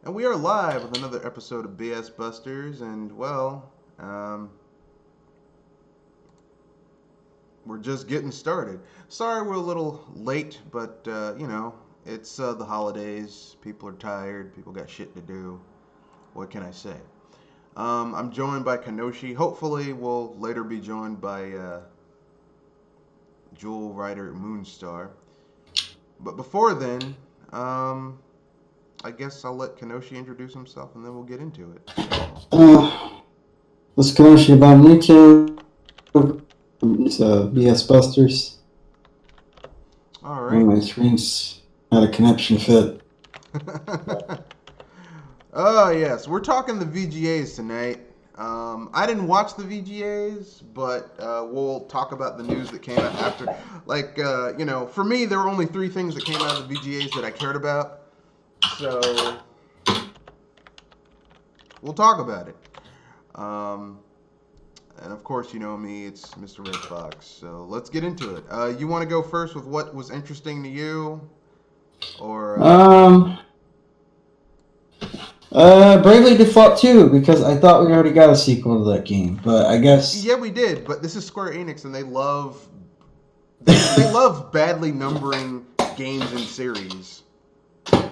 And we are live with another episode of BS Busters, and um, we're just getting started. Sorry we're a little late, but it's the holidays. People are tired. People got shit to do. What can I say? I'm joined by Kanoshi. Hopefully, we'll later be joined by Jewel Rider Moonstar. But before then, um, I guess I'll let Kanoshi introduce himself, and then we'll get into it. Uh, let's go about me too. It's BS Busters. All Oh, right. my screen's had a connection fit. Oh yes, we're talking the VGAs tonight. I didn't watch the VGAs, but we'll talk about the news that came out after. For me, there were only three things that came out of the VGAs that I cared about. So we'll talk about it. Um, and of course, you know me, it's Mr. Red Fox. So let's get into it. You want to go first with what was interesting to you, or Um, Bravely Default 2, because I thought we already got a sequel to that game, but I guess. yeah, we did. But this is Square Enix, and they love badly numbering games in series.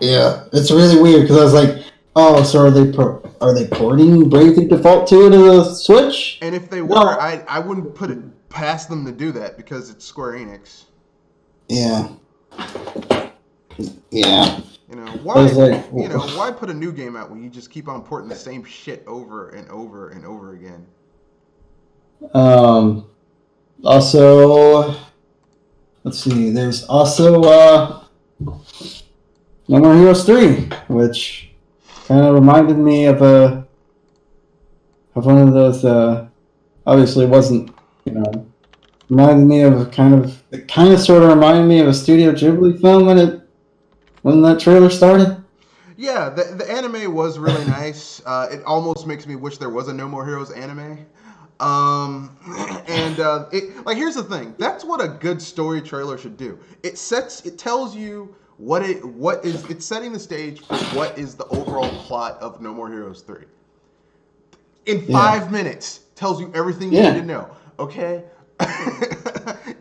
Yeah, it's really weird because I was like, oh, so are they porting Bravely Default 2 to the Switch? And if they were, No. I wouldn't put it past them to do that because it's Square Enix. Yeah, yeah. I was like, Why put a new game out when you just keep on porting the same shit over and over and over again? um, also, let's see. There's also No More Heroes 3, which kind of reminded me of one of those. Obviously, it wasn't reminded me of it kind of sort of reminded me of a Studio Ghibli film when that trailer started. Yeah, the anime was really nice. It almost makes me wish there was a No More Heroes anime. Um, here's the thing. That's what a good story trailer should do. It tells you it's setting the stage for what is the overall plot of No More Heroes 3. In Yeah, 5 minutes, tells you everything you need to yeah, know. Okay?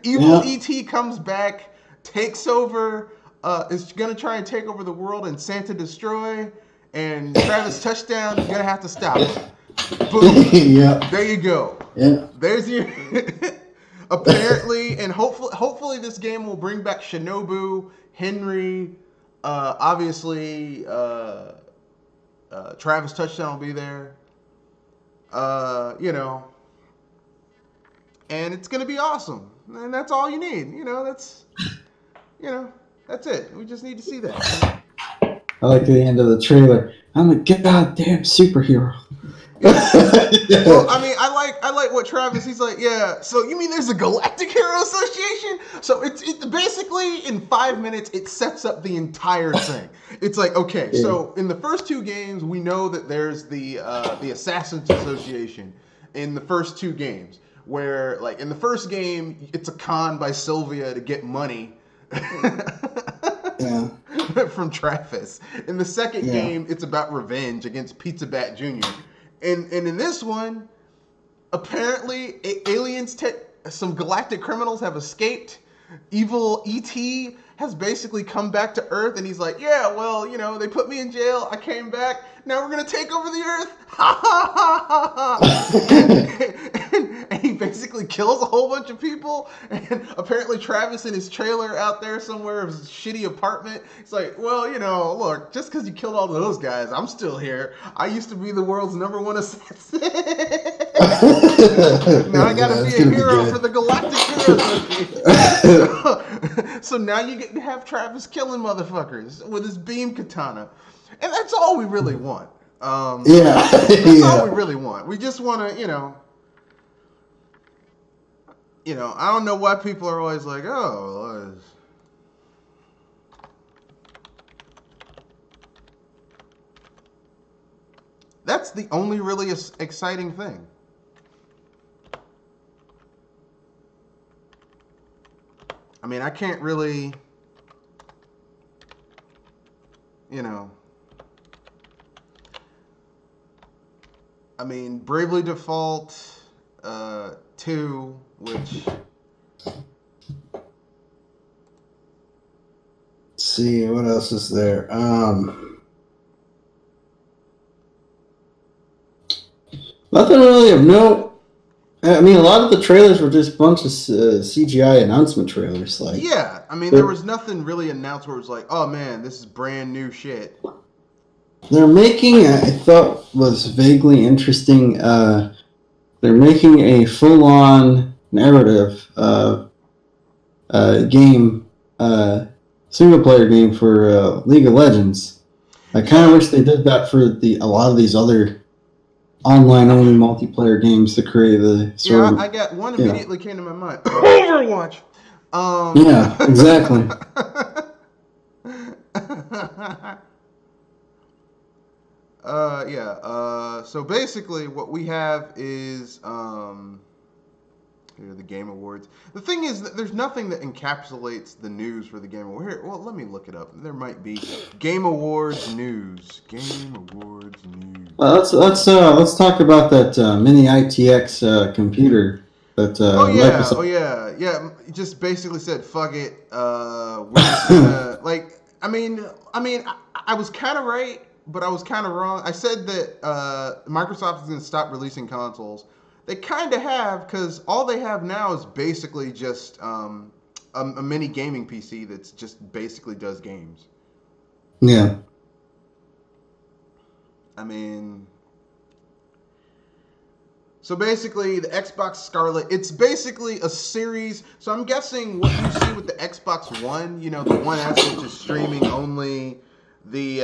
Evil yeah. ET comes back, takes over, is gonna try and take over the world and Santa Destroy, and Travis Touchdown is gonna have to stop him. Boom. Yeah, There you go. yeah, There's your apparently, and hopefully this game will bring back Shinobu, Henry, obviously Travis Touchdown will be there. Uh, you know, and it's gonna be awesome. And that's all you need. You know, that's it. We just need to see that. I like the end of the trailer. I'm a goddamn superhero. Yeah. Well, I mean, I like what Travis. He's like, yeah. So you mean there's a Galactic Hero Association? So it's basically in 5 minutes it sets up the entire thing. It's like, okay, Yeah, so in the first two games we know that there's the Assassins Association in the first two games, where like in the first game it's a con by Sylvia to get money. yeah, From Travis. In the second yeah, game, it's about revenge against Pizza Bat Jr. And in this one, apparently some galactic criminals have escaped. Evil ET has basically come back to Earth, and he's like, "Yeah, well, they put me in jail. I came back. Now we're gonna take over the Earth." Ha ha ha ha ha! And he basically kills a whole bunch of people. And apparently Travis in his trailer out there somewhere, his shitty apartment. It's like, well, look, just because you killed all those guys, I'm still here. I used to be the world's number one assassin. Now I gotta yeah. be It's a gonna be hero for good. the Galactic Hero Association. So now you get to have Travis killing motherfuckers with his beam katana. And that's all we really want. Yeah, That's all we yeah. really want. We just want to, I don't know why people are always like, oh, that's the only really exciting thing. I mean, I can't really, you know, I mean, Bravely Default 2, which... Let's see, what else is there? Nothing really of note. I mean, a lot of the trailers were just a bunch of CGI announcement trailers. Like, yeah, I mean, there was nothing really announced where it was like, oh man, this is brand new shit. they're making, I thought was vaguely interesting. They're making a full-on narrative game, single-player game for League of Legends. I kind of wish they did that for a lot of these other online-only multiplayer games to create the sort of... I got one immediately came to my mind. Overwatch! Yeah, exactly. So basically what we have is here are the Game Awards. The thing is that there's nothing that encapsulates the news for the Game Awards. Here, well, let me look it up. There might be Game Awards news. Game Awards news. Let's talk about that mini ITX computer that Microsoft... yeah. It just basically said, "Fuck it." We're just gonna I was kind of right, but I was kind of wrong. I said that Microsoft is gonna stop releasing consoles. They kind of have, because all they have now is basically just a mini gaming PC that's just basically does games. Yeah. I mean, so basically the Xbox Scarlet, it's basically a series. So I'm guessing what you see with the Xbox One, the One S, which is streaming only, the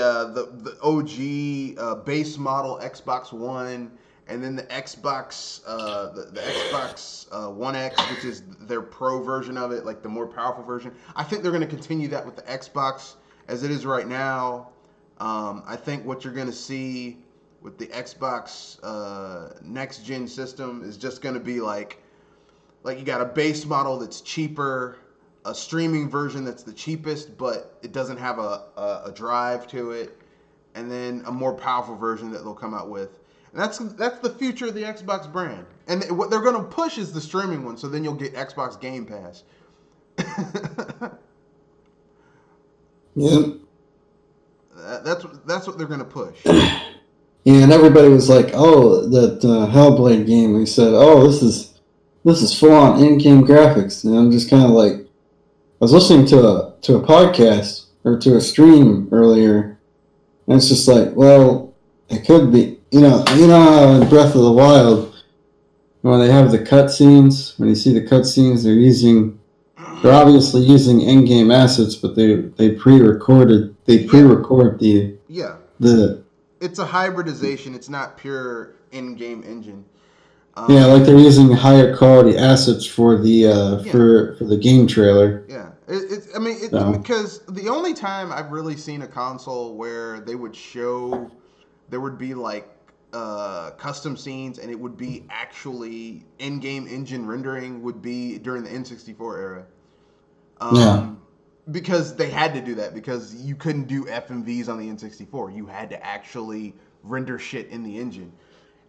OG base model Xbox One, and then the Xbox the Xbox One X, which is their pro version of it, like the more powerful version. I think they're going to continue that with the Xbox as it is right now. I think what you're going to see with the Xbox next gen system is just going to be like you got a base model that's cheaper, a streaming version that's the cheapest, but it doesn't have a drive to it, and then a more powerful version that they'll come out with. And that's the future of the Xbox brand. And what they're going to push is the streaming one, so then you'll get Xbox Game Pass. Yeah. That's what they're going to push. Yeah, and everybody was like, "Oh, that Hellblade game." We said, "Oh, this is full on in-game graphics," and I'm just kind of like, I was listening to a podcast or to a stream earlier, and it's just like, well, it could be, how in Breath of the Wild, when they have the cutscenes, when you see the cutscenes, they're obviously using in-game assets, but they pre-record the yeah. the It's a hybridization. It's not pure in-game engine. Like they're using higher quality assets for the for the game trailer. Yeah, because the only time I've really seen a console where they would show there would be like custom scenes and it would be actually in-game engine rendering would be during the N64 era. Because they had to do that because you couldn't do FMVs on the N64. You had to actually render shit in the engine.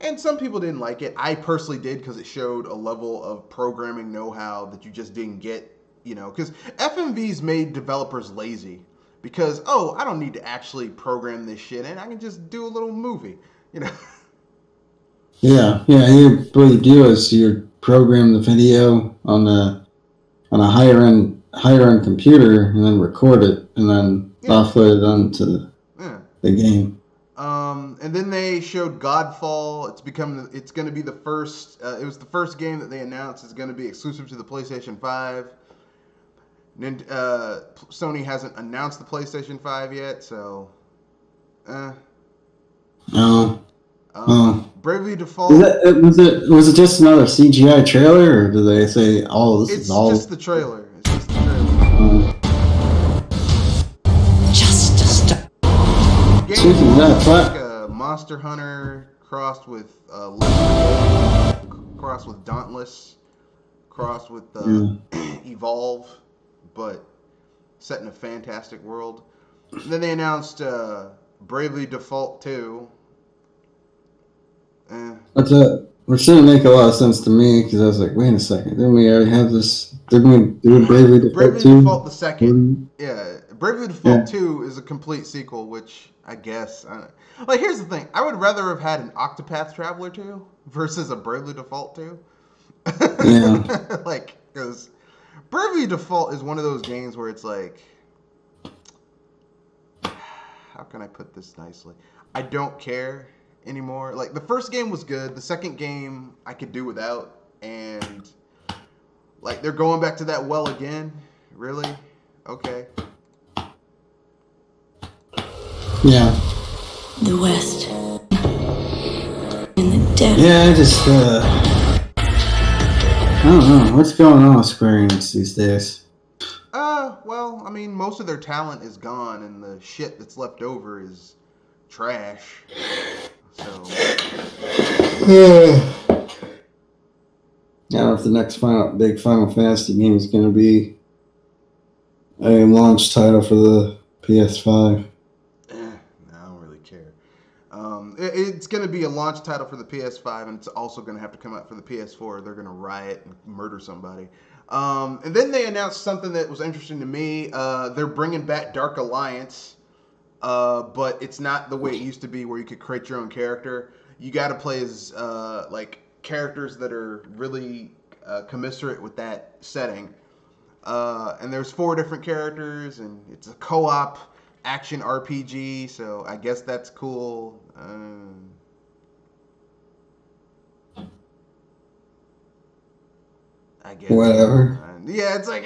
And some people didn't like it. I personally did because it showed a level of programming know-how that you just didn't get, because FMVs made developers lazy because, I don't need to actually program this shit and I can just do a little movie, Yeah, what you do is you program the video on a higher end computer and then record it and then offload it onto the game. And then they showed Godfall. It's going to be the first. It was the first game that they announced is going to be exclusive to the PlayStation 5. Sony hasn't announced the PlayStation 5 yet, so. Bravely Default. Was it just another CGI trailer, or did they say, "Oh, this is all"? It's just the trailer. Game like a Monster Hunter crossed with crossed with Dauntless, crossed with Evolve, but set in a fantastic world. And then they announced Bravely Default 2. Eh. That's it. Which didn't make a lot of sense to me because I was like, wait a second, didn't we already have this? Didn't we do Bravely Default Bravely 2? Default the second. Yeah, Bravely Default Yeah. 2 is a complete sequel, which I guess. Like, here's the thing: I would rather have had an Octopath Traveler 2 versus a Bravely Default 2. Yeah. Like, because Bravely Default is one of those games where it's like, how can I put this nicely? I don't care anymore. Like, the first game was good. The second game I could do without, and like they're going back to that well again. Really? Okay. Yeah. The West. In the depth. Yeah, I just, I don't know. What's going on with Square Enix these days? Well, I mean, most of their talent is gone, and the shit that's left over is trash. So, I don't know if the next big Final Fantasy game is going to be a launch title for the PS5. I don't really care. It's going to be a launch title for the PS5, and it's also going to have to come out for the PS4. They're going to riot and murder somebody. And then they announced something that was interesting to me. They're bringing back Dark Alliance, but it's not the way it used to be, where you could create your own character. You got to play as like characters that are really commensurate with that setting. And there's 4 different characters, and it's a co-op action RPG. So I guess that's cool. I guess. Whatever. Yeah, it's like,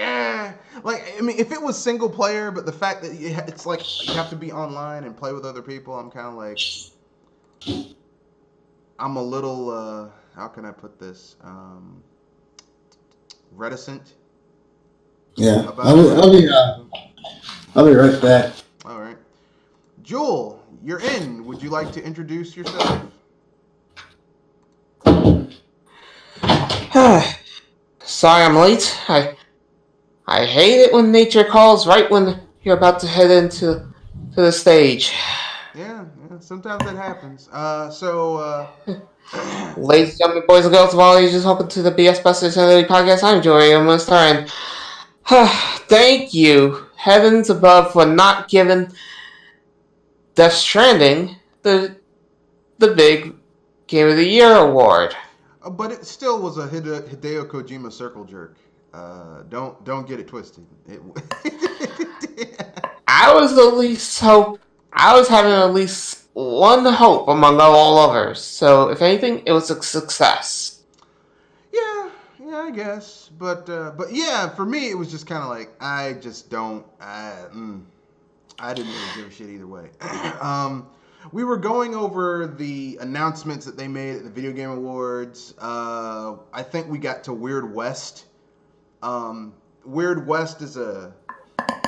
like, I mean, if it was single player, but the fact that it's like you have to be online and play with other people, I'm kind of like, I'm a little, how can I put this, reticent. Yeah. About I'll be right back. All right, Jewel, you're in. Would you like to introduce yourself? Sorry I'm late. I hate it when nature calls right when you're about to head into the stage. Yeah, sometimes that happens. Ladies and gentlemen, boys and girls of all ages, welcome to the BS Busters Insanity Podcast. I'm Joey, I'm a star, and thank you, heavens above, for not giving Death Stranding the big Game of the Year award. But it still was a Hideo Kojima circle jerk. Don't get it twisted. I was having at least one hope among all others. So if anything, it was a success. Yeah, I guess. But yeah, for me, it was just kind of like I didn't really give a shit either way. We were going over the announcements that they made at the Video Game Awards. I think we got to Weird West. Weird West is a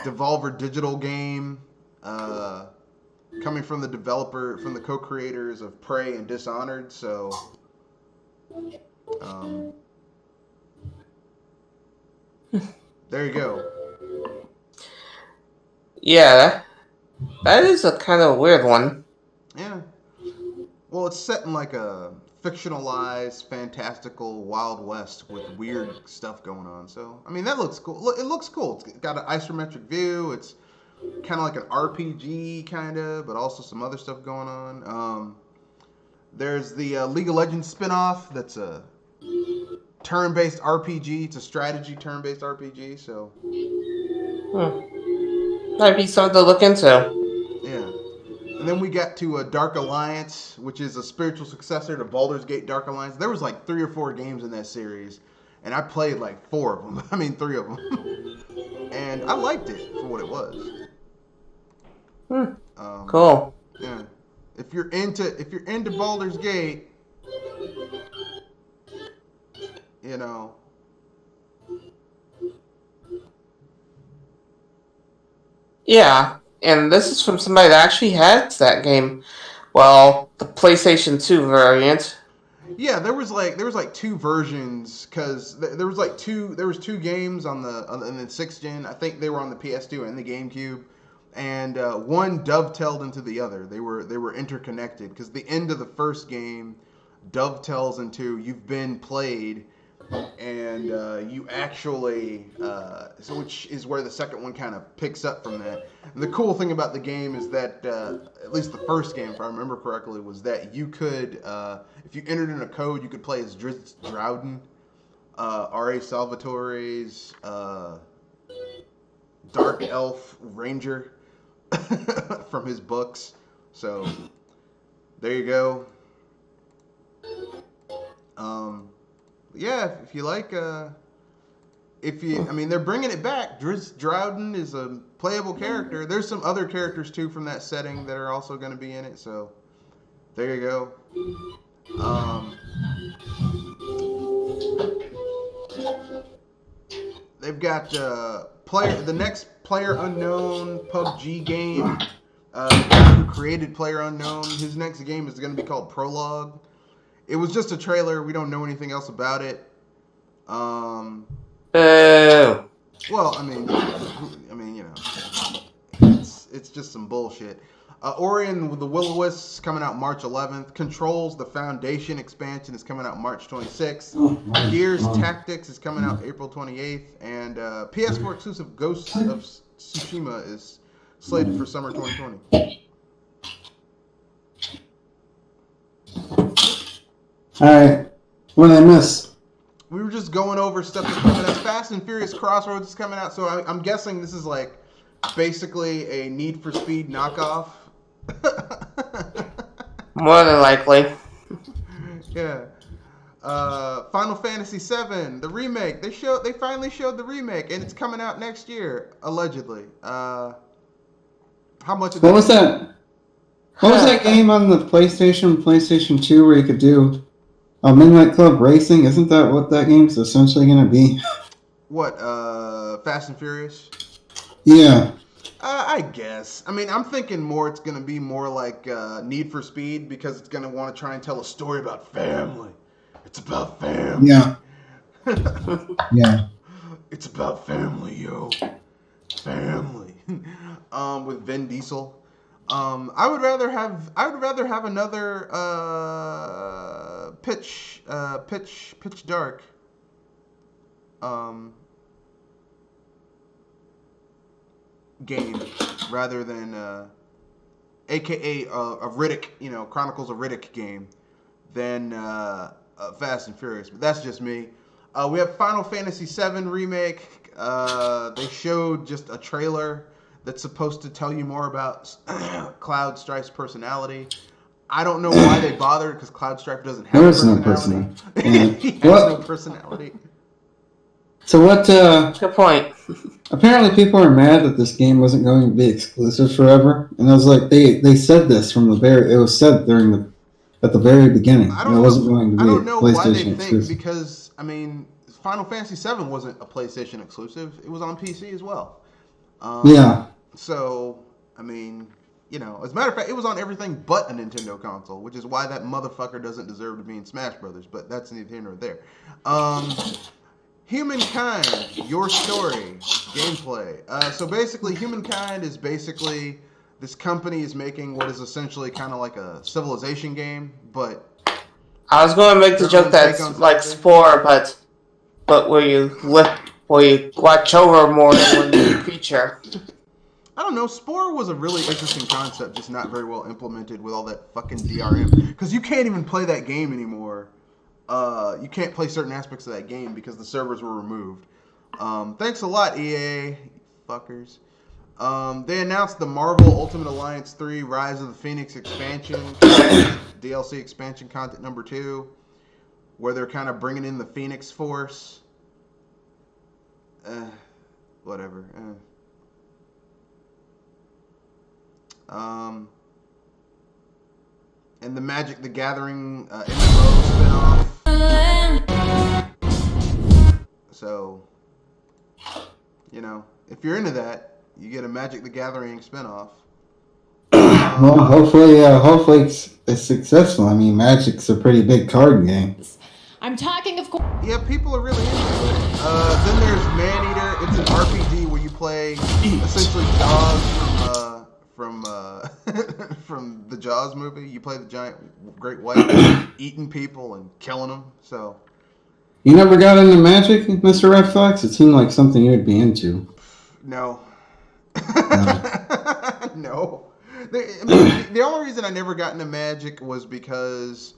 Devolver Digital game, coming from the co-creators of Prey and Dishonored. So, there you go. Yeah, that is a kind of weird one. Yeah. Well, it's set in like a fictionalized, fantastical Wild West with weird stuff going on. So, I mean, that looks cool. It looks cool. It's got an isometric view. It's kind of like an RPG, kind of, but also some other stuff going on. There's the League of Legends spinoff that's a turn-based RPG. It's a strategy turn-based RPG. So, That'd be something to look into. yeah. And then we got to Dark Alliance, which is a spiritual successor to Baldur's Gate Dark Alliance. There was like 3 or 4 games in that series, and I played like 4 of them. I mean, 3 of them. And I liked it for what it was. Cool. Yeah. If you're into Baldur's Gate, you know. Yeah, and this is from somebody that actually has that game. Well, the PlayStation 2 variant. Yeah, there was like 2 versions, because there was 2 games on the 6th gen. I think they were on the PS2 and the GameCube, and one dovetailed into the other. They were interconnected, because the end of the first game, dovetails into You've Been Played, and you actually, which is where the second one kind of picks up from that. And the cool thing about the game is that, at least the first game, if I remember correctly, was that you could, if you entered in a code, you could play as Drizzt Drowden, R.A. Salvatore's Dark Elf Ranger from his books. So, there you go. Yeah, if you like, they're bringing it back. Drizzt Drowden is a playable character. There's some other characters too from that setting that are also going to be in it. So there you go. They've got the next PlayerUnknown PUBG game. The guy who created PlayerUnknown, his next game is going to be called Prologue. It was just a trailer. We don't know anything else about it. Well, I mean, it's just some bullshit. Ori and the Will-O-Wisps coming out March 11th. Controls, the Foundation expansion, is coming out March 26th. Gears Tactics is coming out April 28th. And PS4 exclusive Ghosts of Tsushima is slated for summer 2020. Alright, what did I miss? We were just going over stuff that's coming out. Fast and Furious Crossroads is coming out, so I'm guessing this is like basically a Need for Speed knockoff. More than likely. Yeah. Final Fantasy VII, the remake. They finally showed the remake, and it's coming out next year, allegedly. How much of that? What was that? What was that game on the PlayStation 2 where you could do Midnight Club Racing? Isn't that what that game's essentially going to be? What, Fast and Furious? Yeah. I guess. I mean, I'm thinking more it's going to be more like Need for Speed, because it's going to want to try and tell a story about family. It's about family. Yeah. Yeah. It's about family, yo. Family. With Vin Diesel. I would rather have another Pitch Dark. Game rather than AKA a Riddick, Chronicles of Riddick game than Fast and Furious. But that's just me. We have Final Fantasy VII Remake. They showed just a trailer that's supposed to tell you more about Cloud Strife's personality. I don't know why they bothered, because Cloud Strife doesn't have a personality. He has no personality. So what, Good point. apparently people are mad that this game wasn't going to be exclusive forever. And I was like, they said this from it was said at the very beginning. It wasn't going to be I don't know why they think, exclusive. because, I mean, Final Fantasy VII wasn't a PlayStation exclusive. It was on PC as well. Yeah. So, I mean, as a matter of fact, it was on everything but a Nintendo console, which is why that motherfucker doesn't deserve to be in Smash Brothers, but that's neither here nor there. Humankind, Your Story, gameplay. So basically, Humankind is basically, this company is making what is essentially kind of like a Civilization game, but... I was going to make the joke that's like Spore, but where you watch over more than one creature. I don't know, Spore was a really interesting concept, just not very well implemented with all that fucking DRM. Because you can't even play that game anymore. You can't play certain aspects of that game because the servers were removed. Thanks a lot, EA, fuckers. They announced the Marvel Ultimate Alliance 3 Rise of the Phoenix expansion, DLC expansion content number 2, where they're kind of bringing in the Phoenix Force. Whatever. And the Magic the Gathering MMO spinoff. So, if you're into that, you get a Magic the Gathering spinoff. Well, hopefully it's successful. I mean, Magic's a pretty big card game. I'm talking, of course. Yeah, people are really into it. Then there's Maneater. It's an RPG where you play essentially dogs from from the Jaws movie. You play the giant great white eating people and killing them. So You never got into Magic, Mr. Red Fox? It seemed like something you would be into. no, No. no. The only reason I never got into Magic was because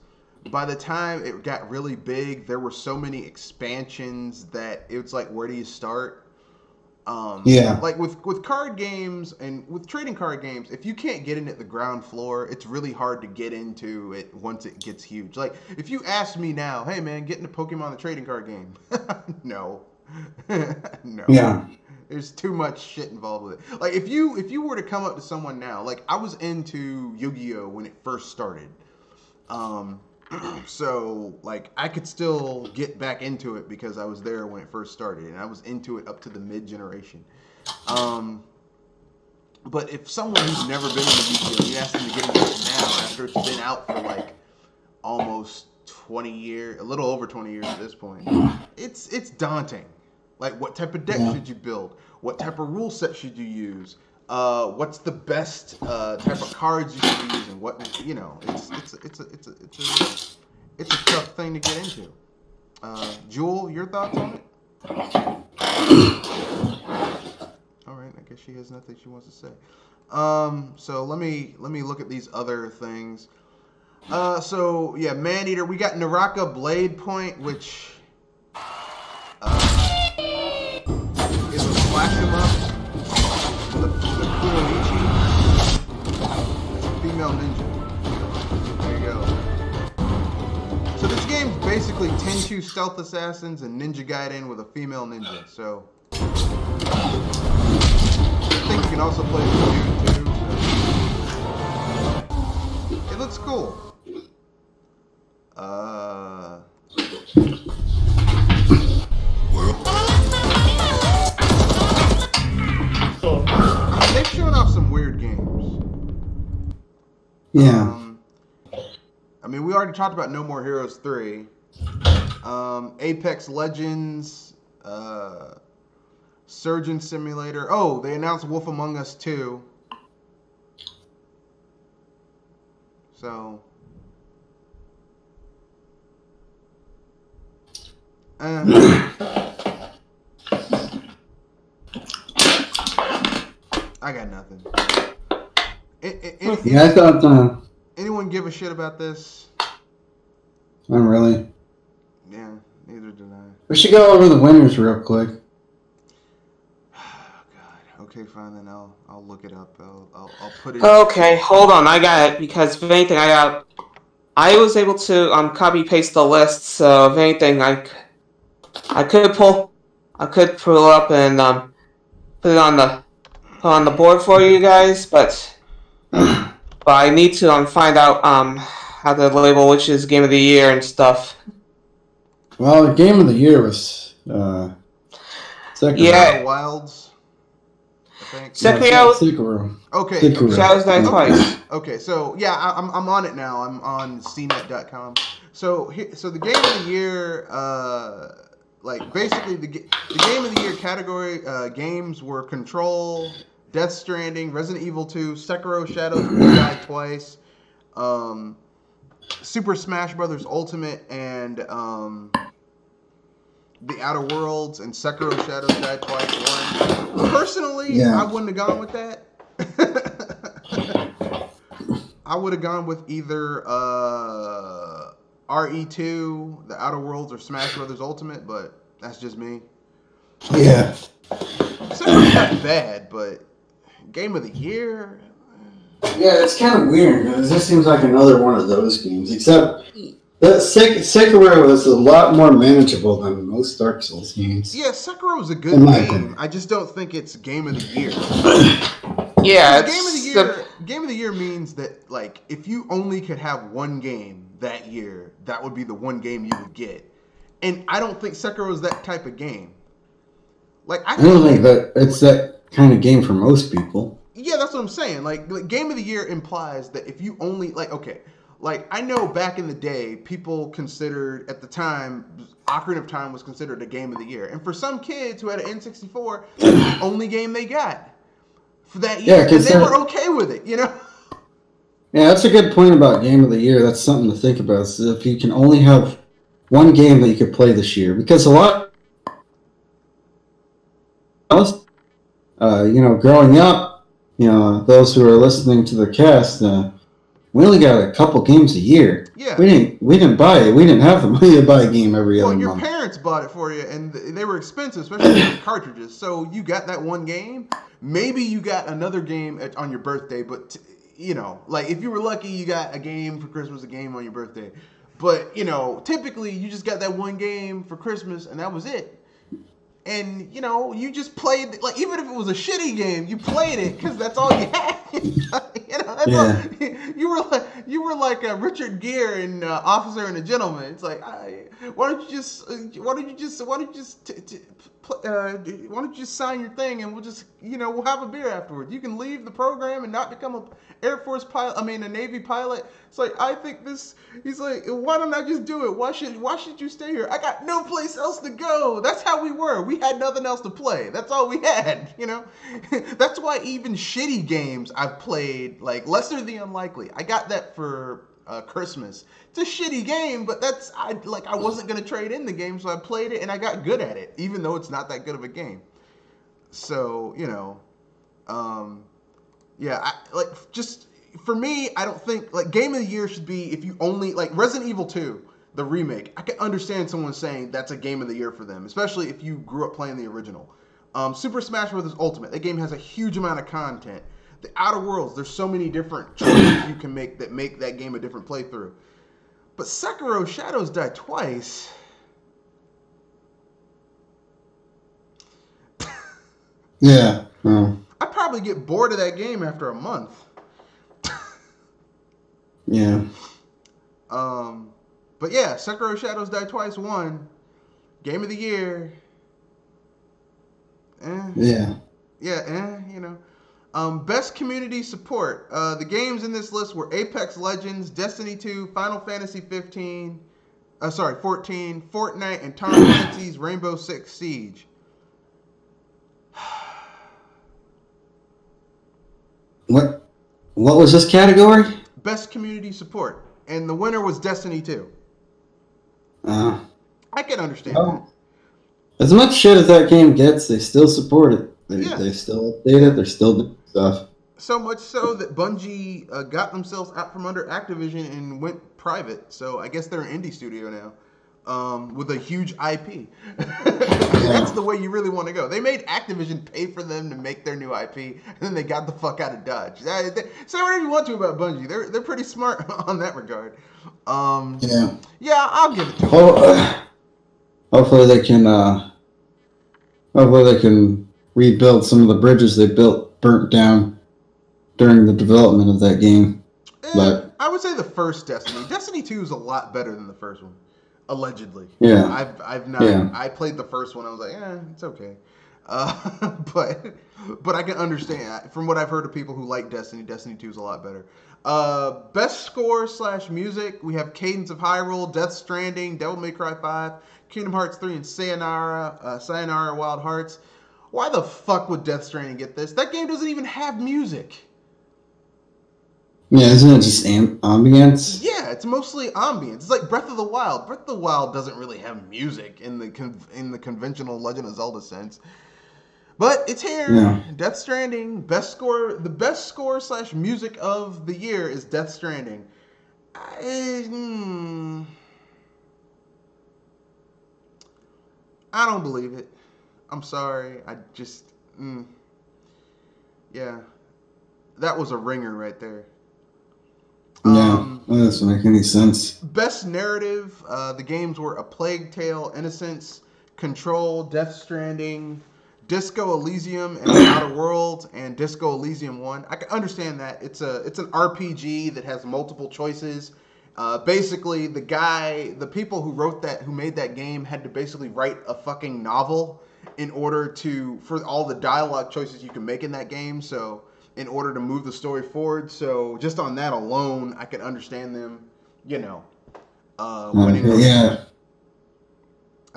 by the time it got really big, there were so many expansions that it was like, where do you start? Yeah. Like with card games and with trading card games, if you can't get in at the ground floor, it's really hard to get into it once it gets huge. Like if you ask me now, hey man, get into Pokemon the trading card game. No. No. Yeah. There's too much shit involved with it. Like if you were to come up to someone now, like I was into Yu-Gi-Oh when it first started. So like I could still get back into it because I was there when it first started and I was into it up to the mid generation. But if someone who's never been into Yu-Gi-Oh, you ask them to get into it now after it's been out for like almost 20 years, a little over 20 years at this point, it's daunting. Like what type of deck should you build? What type of rule set should you use? What's the best type of cards you should be using? What it's a tough thing to get into. Jewel, your thoughts on it? All right, I guess she has nothing she wants to say. So let me look at these other things. So yeah, Maneater. We got Naraka Blade Point, which is a slash 'em up. The Kunoichi. It's a female ninja. There you go. So this game's basically Tenchu Stealth Assassins and Ninja Gaiden with a female ninja. So I think you can also play as a dude too. So. It looks cool. They've shown off some weird games. Yeah. I mean, we already talked about No More Heroes 3. Apex Legends, Surgeon Simulator. Oh, they announced Wolf Among Us 2. So... I got nothing. Yeah, I thought... Anyone give a shit about this? Not really. Yeah, neither did I. We should go over the winners real quick. Oh, God. Okay, fine, then I'll look it up. I'll put it... Okay, hold on. I got it, because if anything, I was able to copy paste the list, so if anything, I could pull up and put it on the board for you guys, but I need to find out how to label which is game of the year and stuff. Well, the game of the year was Sekiro. Yeah. Wilds, I think. Sekiro. Okay. Sekiro. Shadows Die Twice. Okay, so yeah, I'm on it now. I'm on CNET.com. So the game of the year, like basically the game of the year category games were Control, Death Stranding, Resident Evil 2, Sekiro: Shadows Die Twice, Super Smash Bros. Ultimate, and The Outer Worlds, and Sekiro: Shadows Die Twice 1. Personally, I wouldn't have gone with that. I would have gone with either RE2, The Outer Worlds, or Smash Bros. Ultimate, but that's just me. Yeah. Sekiro's not bad, but Game of the Year? Yeah, it's kind of weird because this seems like another one of those games, except that Sekiro is a lot more manageable than most Dark Souls games. Yeah, Sekiro's a good game. I just don't think it's Game of the Year. Yeah, Game of the Year means that, like, if you only could have one game that year, that would be the one game you would get. And I don't think Sekiro is that type of game. Like, I don't think that it's that kind of game for most people. Yeah, that's what I'm saying. Like Game of the Year implies that if you only, like, okay, like, I know back in the day, people considered, at the time, Ocarina of Time was considered a Game of the Year. And for some kids who had an N64, that's the only game they got. for that year, Yeah, and 'cause they were okay with it, you know. Yeah, that's a good point about Game of the Year. That's something to think about. Is if you can only have one game that you could play this year, because a lot else, growing up, those who are listening to the cast, we only got a couple games a year. Yeah. We didn't buy it. We didn't have the money to buy a game every Well, other your month. parents bought it for you, and they were expensive, especially the cartridges. So you got that one game. Maybe you got another game on your birthday, but like if you were lucky, you got a game for Christmas, a game on your birthday. But typically you just got that one game for Christmas, and that was it. And you just played, like, even if it was a shitty game, you played it because that's all you had. That's Yeah. all. You were like a Richard Gere in Officer and a Gentleman. It's like, why don't you just sign your thing and we'll just we'll have a beer afterwards. You can leave the program and not become a Air Force pilot. I mean, a Navy pilot. It's like, I think this. He's like, why don't I just do it? Why should you stay here? I got no place else to go. That's how we were. We had nothing else to play. That's all we had. That's why even shitty games I've played, like Lesser the Unlikely. I got that for Christmas. It's a shitty game, but I wasn't gonna trade in the game, so I played it and I got good at it, even though it's not that good of a game. So just for me, I don't think like Game of the Year should be if you only like Resident Evil 2, the remake. I can understand someone saying that's a Game of the Year for them, especially if you grew up playing the original. Super Smash Bros. Ultimate, that game has a huge amount of content. The Outer Worlds, there's so many different choices you can make that make that game a different playthrough. But Sekiro Shadows Die Twice. Yeah. I'd probably get bored of that game after a month. Yeah. But yeah, Sekiro Shadows Die Twice won Game of the Year. Yeah. Yeah, best community support. The games in this list were Apex Legends, Destiny 2, Final Fantasy 14, Fortnite, and Tom Clancy's Rainbow Six Siege. What was this category? Best community support. And the winner was Destiny 2. I can understand that. As much shit as that game gets, they still support it. They still update it. They're still doing stuff. So much so that Bungie got themselves out from under Activision and went private. So I guess they're an indie studio now with a huge IP. That's the way you really want to go. They made Activision pay for them to make their new IP, and then they got the fuck out of Dodge. Say whatever you want to about Bungie. They're pretty smart on that regard. Yeah, I'll give it to them. Hopefully they can rebuild some of the bridges they burnt down during the development of that game. But I would say the first Destiny 2 is a lot better than the first one, allegedly. Yeah. I've not. Yeah. I played the first one. I was like, it's okay. But I can understand from what I've heard of people who like Destiny 2 is a lot better. Best score / music, we have Cadence of Hyrule, Death Stranding, Devil May Cry 5, Kingdom Hearts 3, and Sayonara Wild Hearts. Why the fuck would Death Stranding get this? That game doesn't even have music. Yeah, isn't it just ambience? Yeah, it's mostly ambience. It's like Breath of the Wild. Breath of the Wild doesn't really have music in the conventional Legend of Zelda sense. But it's here. Yeah. Death Stranding, the best score / music of the year is Death Stranding. I don't believe it. I'm sorry. I just, yeah. That was a ringer right there. Yeah, that doesn't make any sense. Best narrative, the games were A Plague Tale, Innocence, Control, Death Stranding, Disco Elysium, and Outer Worlds, and Disco Elysium 1. I can understand that. It's an RPG that has multiple choices. Basically, the people who made that game had to basically write a fucking novel in order for all the dialogue choices you can make in that game. So in order to move the story forward. So just on that alone, I can understand them, winning. Yeah.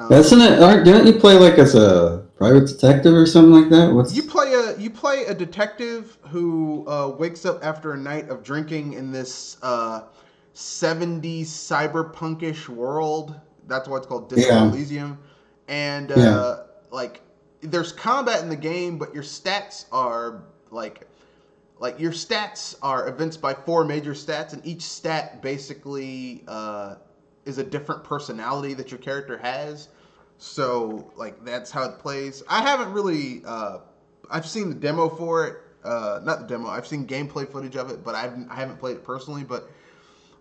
Isn't it? Didn't you play like as a private detective or something like that? You play play a detective who wakes up after a night of drinking in this 70s cyberpunkish world. That's why it's called Disco Yeah. Elysium. And Yeah. like there's combat in the game, but your stats are like your stats are evinced by 4 major stats, and each stat basically is a different personality that your character has. So like that's how it plays. I haven't really I've seen the demo for it. Not the demo. I've seen gameplay footage of it, but I haven't played it personally. But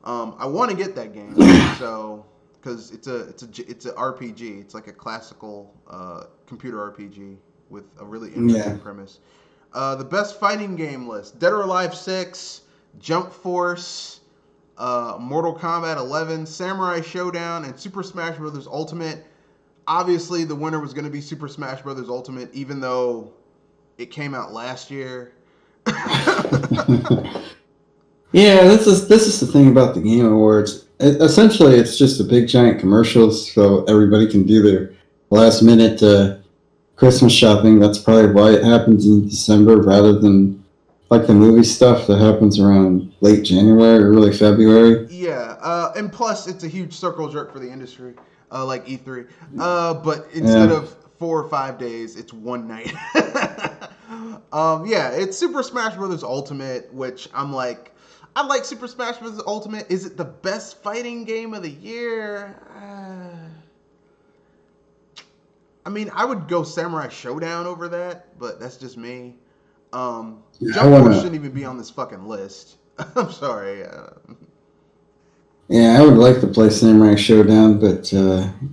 I want to get that game. So because it's a RPG. It's like a classical computer RPG with a really interesting premise. The best fighting game list: Dead or Alive 6, Jump Force, Mortal Kombat 11, Samurai Showdown, and Super Smash Bros. Ultimate. Obviously, the winner was going to be Super Smash Bros. Ultimate, even though it came out last year. Yeah, this is the thing about the Game Awards. Essentially, it's just a big giant commercials, so everybody can do their last minute Christmas shopping. That's probably why it happens in December rather than like the movie stuff that happens around late January or early February. Yeah, and plus it's a huge circle jerk for the industry, like E3. But instead of 4 or 5 days, it's one night. Yeah, it's Super Smash Bros. Ultimate, which I'm like, I like Super Smash Bros. Ultimate. Is it the best fighting game of the year? I mean, I would go Samurai Showdown over that, but that's just me. Jump Force shouldn't even be on this fucking list. I'm sorry. Yeah, I would like to play Samurai Showdown, but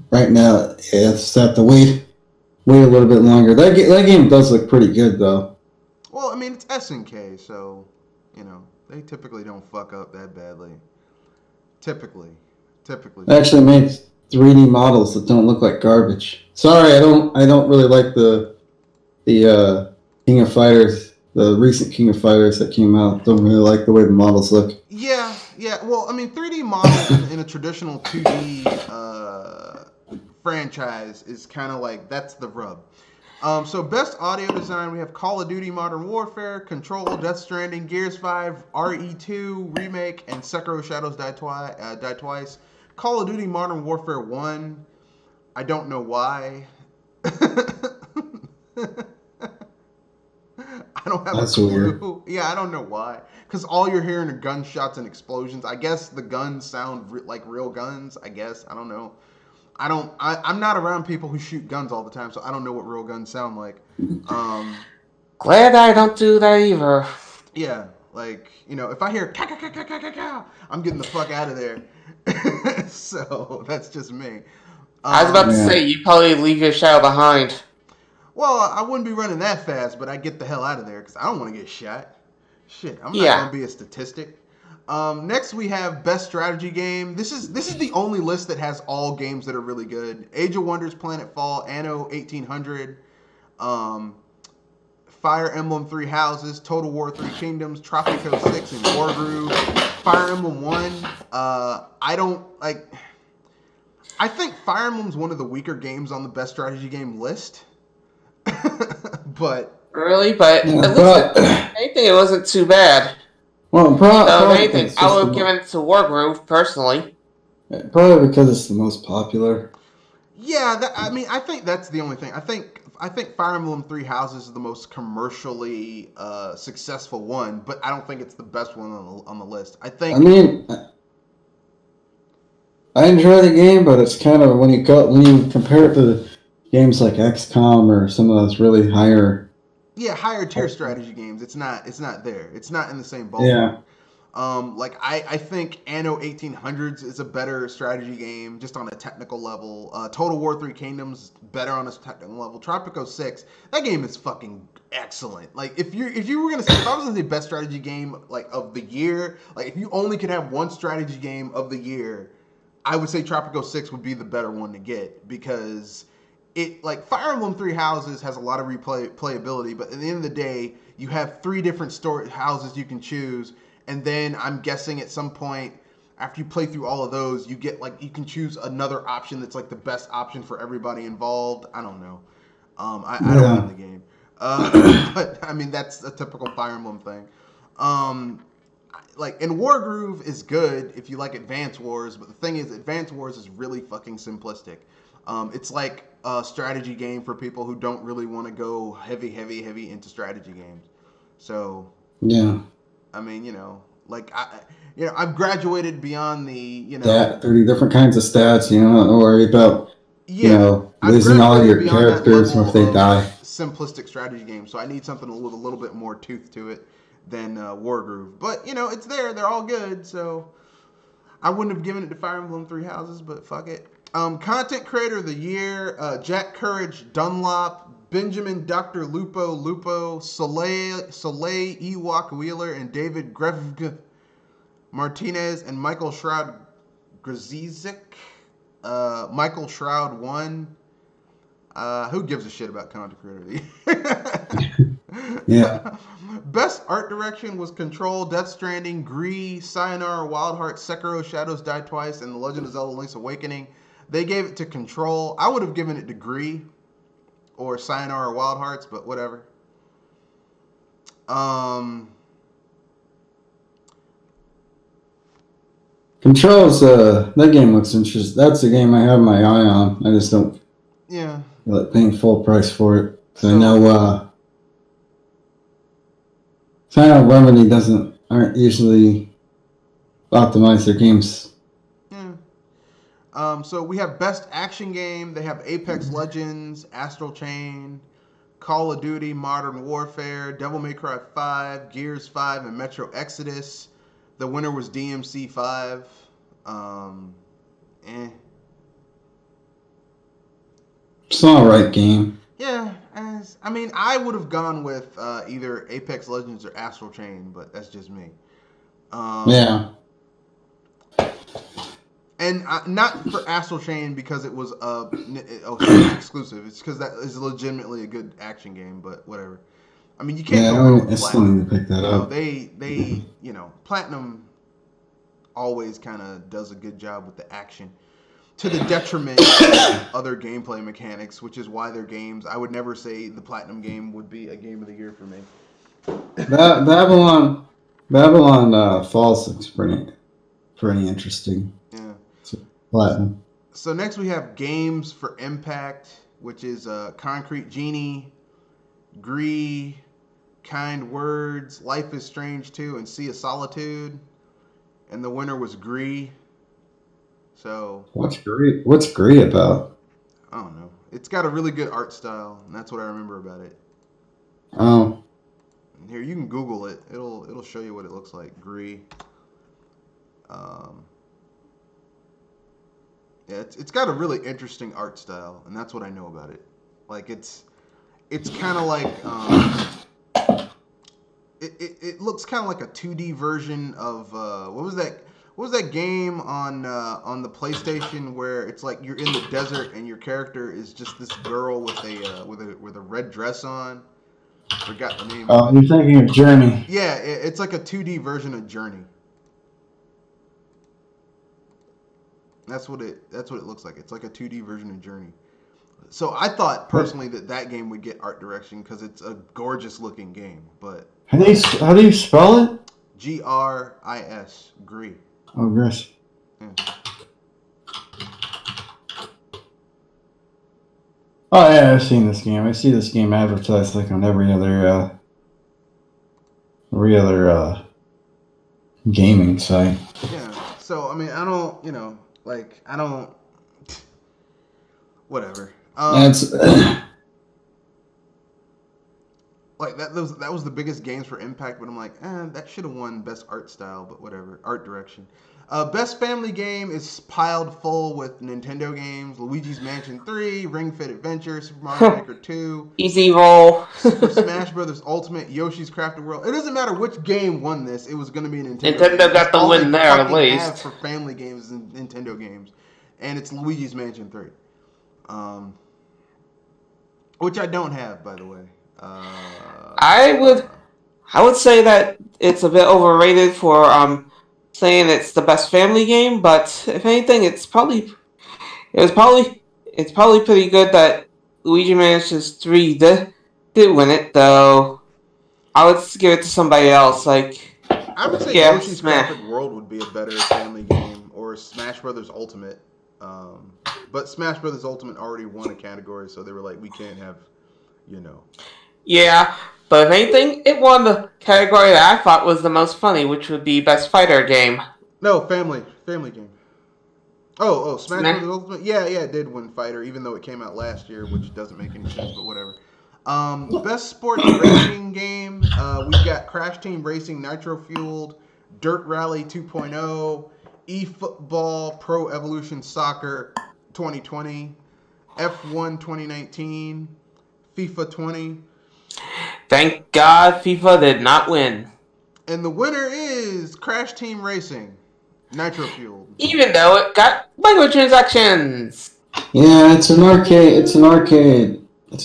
right now, yeah, it's have to wait a little bit longer. That game does look pretty good, though. Well, I mean, it's SNK, so, you know, they typically don't fuck up that badly. Typically. They actually made 3D models that don't look like garbage. Sorry, I don't really like the King of Fighters, the recent King of Fighters that came out. Don't really like the way the models look. Yeah. Well, I mean, 3D models in a traditional 2D franchise is kind of like, that's the rub. So best audio design, we have Call of Duty Modern Warfare, Control, Death Stranding, Gears 5, RE2 Remake, and Sekiro Shadows Die Twice. Call of Duty Modern Warfare 1, I don't know why. I don't have That's a clue. weird. Yeah, I don't know why. Because all you're hearing are gunshots and explosions. I guess the guns sound like real guns. I guess. I don't know. I'm not around people who shoot guns all the time, so I don't know what real guns sound like. Glad I don't do that either. Yeah, like, you know, if I hear ka ka ka ka ka ka ka, I'm getting the fuck out of there. So that's just me. I was about to say, you probably leave your shadow behind. Well, I wouldn't be running that fast, but I get the hell out of there because I don't want to get shot. Shit, I'm not gonna be a statistic. Next we have best strategy game. This is the only list that has all games that are really good. Age of Wonders, Planetfall, Anno 1800, Fire Emblem 3 Houses, Total War 3 Kingdoms, Tropico 6, and Wargroove. Fire Emblem 1, I don't like. I think Fire Emblem's one of the weaker games on the best strategy game list. But really, but at least anything, it wasn't too bad. Well, probably anything, I would give it to Wargroove personally. Probably because it's the most popular. Yeah, I think that's the only thing. I think Fire Emblem 3 Houses is the most commercially successful one, but I don't think it's the best one on the list. I mean, I enjoy the game, but it's kind of when you compare it to games like XCOM or some of those really higher tier strategy games. It's not there. It's not in the same ballpark. Yeah. I think Anno 1800s is a better strategy game just on a technical level. Total War 3 Kingdoms better on a technical level. Tropico 6, that game is fucking excellent. Like if you were gonna say, if I was gonna say best strategy game like of the year, like if you only could have one strategy game of the year, I would say Tropico 6 would be the better one to get because it, like, Fire Emblem 3 Houses has a lot of replayability, but at the end of the day, you have 3 different story houses you can choose, and then I'm guessing at some point after you play through all of those, you get like you can choose another option that's like the best option for everybody involved. I don't know. I don't have the game. But I mean, that's a typical Fire Emblem thing. And Wargroove is good if you like Advance Wars, but the thing is, Advance Wars is really fucking simplistic. It's like a strategy game for people who don't really want to go heavy into strategy games. So Yeah. I mean, I've graduated beyond the, That 30 different kinds of stats, you don't worry about, I've losing all graduated your beyond that characters level if they of die. simplistic strategy game. So I need something with a little bit more tooth to it than Wargroove. But it's there. They're all good. So I wouldn't have given it to Fire Emblem Three Houses, but fuck it. Content Creator of the Year: Jack Courage Dunlop, Benjamin Dr. Lupo, Soleil Ewok Wheeler, and David Grevg Martinez, and Michael Shroud Grzizik. Michael Shroud won. Who gives a shit about Content Creator of the Year? Yeah. Best art direction was Control, Death Stranding, Gree, Sayonara Wild Hearts, Sekiro Shadows Die Twice, and The Legend of Zelda Link's Awakening. They gave it to Control. I would have given it to Gree or Sayonara Wild Hearts, but whatever. Controls, that game looks interesting. That's the game I have my eye on. I just don't Yeah. feel like paying full price for it. So So- I know Remedy aren't usually optimize their games. Yeah. So we have Best Action Game. They have Apex Legends, Astral Chain, Call of Duty, Modern Warfare, Devil May Cry 5, Gears 5, and Metro Exodus. The winner was DMC 5. It's not a right game. Yeah, I would have gone with either Apex Legends or Astral Chain, but that's just me. Yeah. And not for Astral Chain because it was exclusive. It's because that is legitimately a good action game, but whatever. I mean, you can't go wrong with I still Platinum. need to pick that up. They Platinum always kind of does a good job with the action, to the detriment of other gameplay mechanics, which is why their games. I would never say the Platinum game would be a game of the year for me. Babylon Falls looks pretty interesting. Yeah. Platinum. So next we have Games for Impact, which is Concrete Genie, Gree, Kind Words, Life is Strange 2, and Sea of Solitude. And the winner was Gree. So What's Gree about? I don't know. It's got a really good art style, and that's what I remember about it. Oh. Here, you can Google it. It'll show you what it looks like. Gree. Yeah, it's got a really interesting art style, and that's what I know about it. Like it's kind of like it looks kind of like a 2D version of what was that game on the PlayStation where it's like you're in the desert and your character is just this girl with a red dress on. Forgot the name. Oh, you're thinking of Journey. Yeah, it's like a 2D version of Journey. That's what it looks like. It's like a 2D version of Journey. So I thought personally that game would get art direction because it's a gorgeous looking game. But How do you spell it? Gris, Gree. Oh, Gris. Yeah. Oh yeah, I've seen this game. I see this game advertised like on every other gaming site. Yeah. So I mean, I don't, whatever. That's Like that was the biggest games for Impact, but I'm like, that should have won best art style, but whatever, art direction. Best family game is piled full with Nintendo games: Luigi's Mansion 3, Ring Fit Adventure, Super Mario Maker 2, Easy roll. Super Smash Brothers Ultimate, Yoshi's Crafted World. It doesn't matter which game won this; it was going to be a Nintendo. Nintendo game. got the All win they there, at fucking least. have for family games and Nintendo games, and it's Luigi's Mansion 3, which I don't have, by the way. I would say that it's a bit overrated for saying it's the best family game, but if anything, it's probably pretty good that Luigi Mansion 3 did win it though. I would give it to somebody else. Like, I would say yeah, Yoshi's Crafted World would be a better family game, or Smash Brothers Ultimate. But Smash Brothers Ultimate already won a category, so they were like, we can't have, you know. Yeah, but if anything, it won the category that I thought was the most funny, which would be Best Fighter Game. No, family game. Oh, Smash Smash. Brothers Ultimate. Yeah, it did win Fighter, even though it came out last year, which doesn't make any sense, but whatever. Best sports racing game. We've got Crash Team Racing Nitro Fueled, Dirt Rally 2.0, eFootball Pro Evolution Soccer 2020, F1 2019, FIFA 20, Thank God FIFA did not win. and the winner is Crash Team Racing Nitro Fueled. Even though it got microtransactions. Yeah, it's an arcade. It's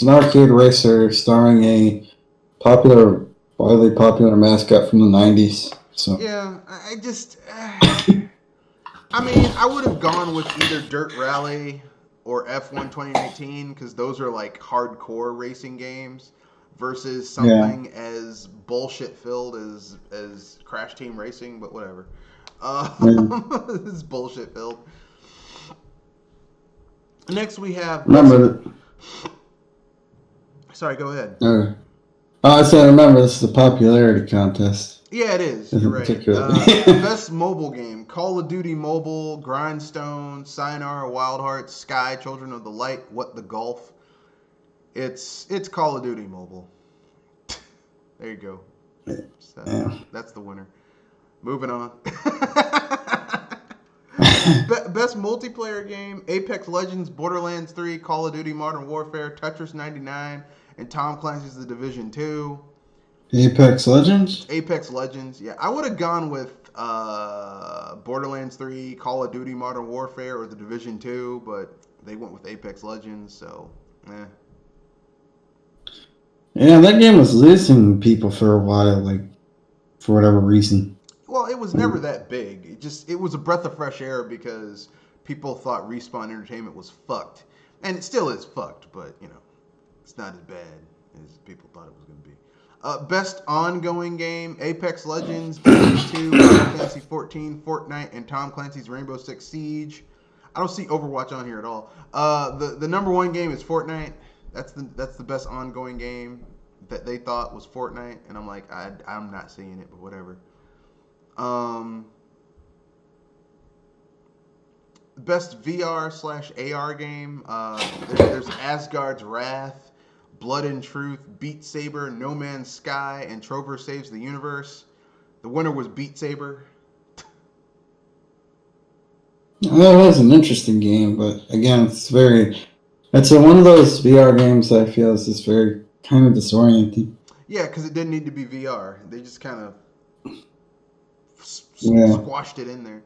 an arcade racer starring a widely popular mascot from the '90s. So Yeah, I just. I mean, I would have gone with either Dirt Rally or F1 2019 because those are like hardcore racing games versus something as bullshit filled as Crash Team Racing, but whatever. It's bullshit filled. Next we have. Sorry, go ahead. I said, remember, this is a popularity contest. Yeah, it is. You're right. Best mobile game: Call of Duty Mobile, Grindstone, Sayonara Wild Hearts, Sky, Children of the Light, What the Golf. It's Call of Duty Mobile. There you go. That's the winner. Moving on. Best multiplayer game: Apex Legends, Borderlands 3, Call of Duty Modern Warfare, Tetris 99, and Tom Clancy's The Division 2. Apex Legends? Apex Legends, yeah. I would have gone with Borderlands 3, Call of Duty Modern Warfare, or The Division 2, but they went with Apex Legends, so, Yeah, that game was losing people for a while, like, for whatever reason. Well, it was never that big. It was a breath of fresh air because people thought Respawn Entertainment was fucked. And it still is fucked, but, it's not as bad as people thought it was going to be. Best ongoing game: Apex Legends, Destiny 2, Final Fantasy 14, Fortnite, and Tom Clancy's Rainbow Six Siege. I don't see Overwatch on here at all. The number one game is Fortnite. That's the best ongoing game that they thought was Fortnite, and I'm like, I'm not seeing it, but whatever. Best VR/AR game. There's Asgard's Wrath, Blood and Truth, Beat Saber, No Man's Sky, and Trover Saves the Universe. The winner was Beat Saber. That was an interesting game, but again, it's one of those VR games that I feel is just very kind of disorienting. Yeah, because it didn't need to be VR. They just kind of squashed it in there.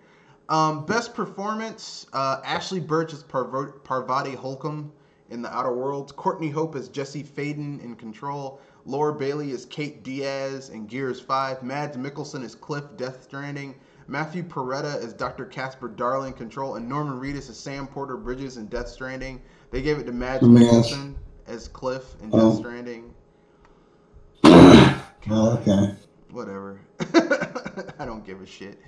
Best performance: Ashley Birch as Parvati Holcomb in The Outer Worlds, Courtney Hope as Jesse Faden in Control, Laura Bailey as Kate Diaz in Gears 5, Mads Mikkelsen as Cliff, Death Stranding, Matthew Peretta as Dr. Casper Darling, Control, and Norman Reedus as Sam Porter Bridges in Death Stranding. They gave it to Mads Mikkelsen as Cliff in Death Stranding. Okay. Whatever. I don't give a shit.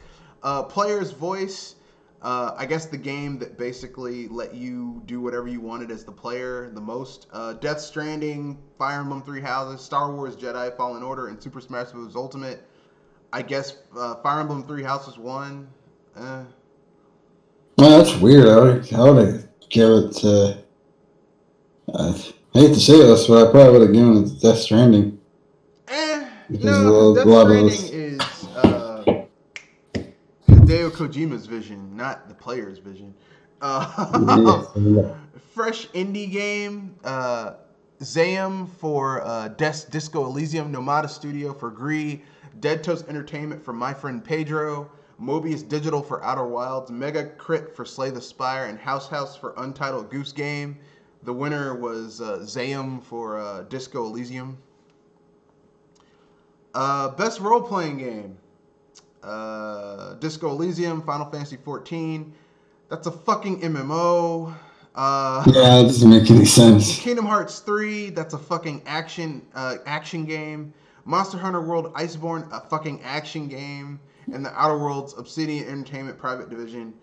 Player's Voice. I guess the game that basically let you do whatever you wanted as the player the most. Death Stranding, Fire Emblem Three Houses, Star Wars Jedi Fallen Order, and Super Smash Bros. Ultimate. I guess Fire Emblem Three Houses won. Well, that's weird. I would give it to... I hate to say this, but I probably would have given it to Death Stranding. No, Death Stranding is Hideo Kojima's vision, not the player's vision. Fresh indie game: Zayam for Disco Elysium, Nomada Studio for Gree, Dead Toast Entertainment for My Friend Pedro, Mobius Digital for Outer Wilds, Mega Crit for Slay the Spire, and House for Untitled Goose Game. The winner was Zayam for Disco Elysium. Best role-playing game: Disco Elysium, Final Fantasy 14. That's a fucking MMO. Yeah, it doesn't make any sense. Kingdom Hearts 3, that's a fucking action game. Monster Hunter World Iceborne, a fucking action game. And the Outer Worlds Obsidian Entertainment Private Division.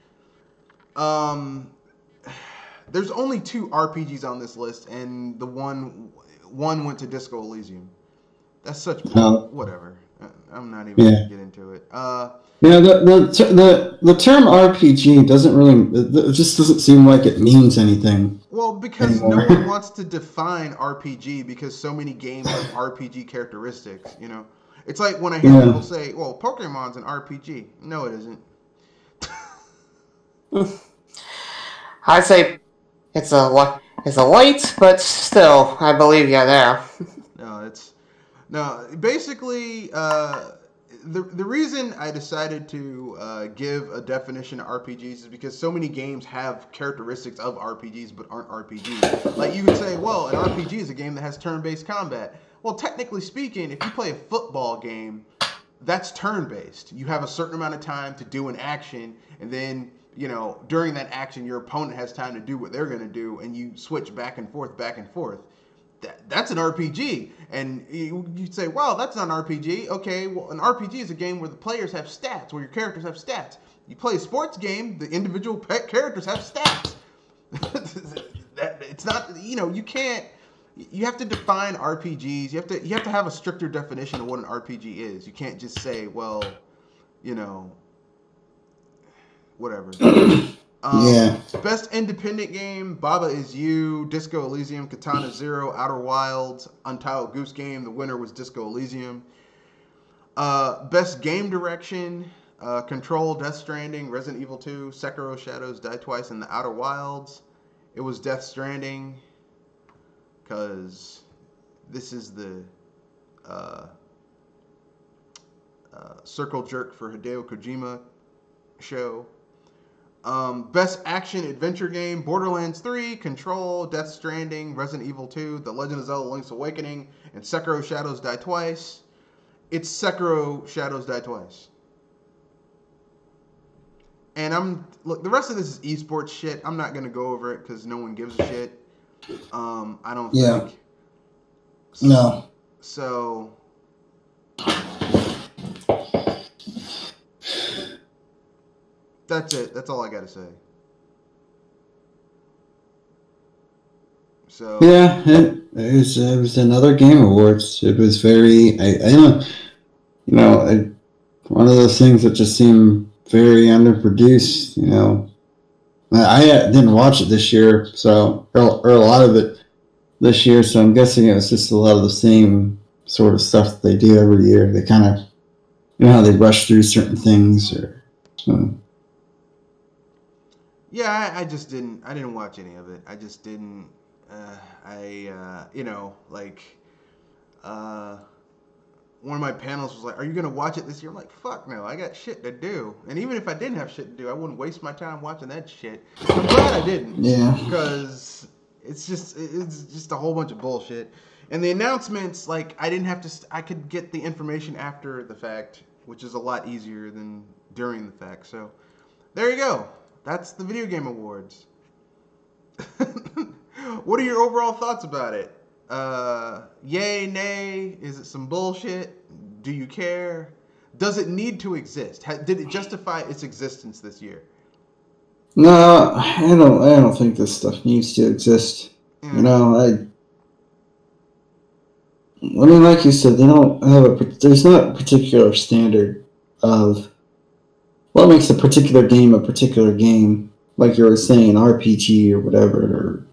There's only 2 RPGs on this list, and the one went to Disco Elysium. That's such whatever. I'm not even gonna get into it. Yeah, the term RPG doesn't really. It just doesn't seem like it means anything. Well, because anymore. no one wants to define RPG because so many games have RPG characteristics. You know, it's like when I hear people say, "Well, Pokemon's an RPG." No, it isn't. I'd say it's a light, but still, I believe you're there. Basically, the reason I decided to give a definition to RPGs is because so many games have characteristics of RPGs but aren't RPGs. Like you could say, well, an RPG is a game that has turn-based combat. Well, technically speaking, if you play a football game, that's turn-based. You have a certain amount of time to do an action, and then during that action, your opponent has time to do what they're going to do, and you switch back and forth. That's an RPG. And you'd say, well, that's not an RPG. Okay, well, an RPG is a game where the players have stats, where your characters have stats. You play a sports game, the individual characters have stats. It's not, you can't, you have to define RPGs. You have to have a stricter definition of what an RPG is. You can't just say, well, whatever. Best independent game: Baba Is You, Disco Elysium, Katana Zero, Outer Wilds, Untitled Goose Game. The winner was Disco Elysium. Best game direction: Control, Death Stranding, Resident Evil 2, Sekiro: Shadows Die Twice, and The Outer Wilds. It was Death Stranding because this is the circle jerk for Hideo Kojima show. Best action adventure game: Borderlands 3, Control, Death Stranding, Resident Evil 2, The Legend of Zelda: Link's Awakening, and Sekiro: Shadows Die Twice. It's Sekiro: Shadows Die Twice. And the rest of this is esports shit. I'm not gonna go over it because no one gives a shit. I don't think. No. So. That's it. That's all I gotta say. So yeah, it was another Game Awards. It was very one of those things that just seemed very underproduced. I didn't watch it this year, or a lot of it this year, so I'm guessing it was just a lot of the same sort of stuff that they do every year. They kind of, how they rush through certain things or. Yeah, I just didn't. I didn't watch any of it. I just didn't. One of my panelists was like, "Are you gonna watch it this year?" I'm like, "Fuck no, I got shit to do." And even if I didn't have shit to do, I wouldn't waste my time watching that shit. I'm glad I didn't. Yeah. Because it's just a whole bunch of bullshit. And the announcements, I didn't have to. I could get the information after the fact, which is a lot easier than during the fact. So, there you go. That's the Video Game Awards. What are your overall thoughts about it? Yay, nay? Is it some bullshit? Do you care? Does it need to exist? Did it justify its existence this year? No, I don't think this stuff needs to exist. I mean, like you said, they don't have there's not a particular standard of what makes a particular game, like you were saying, RPG or whatever,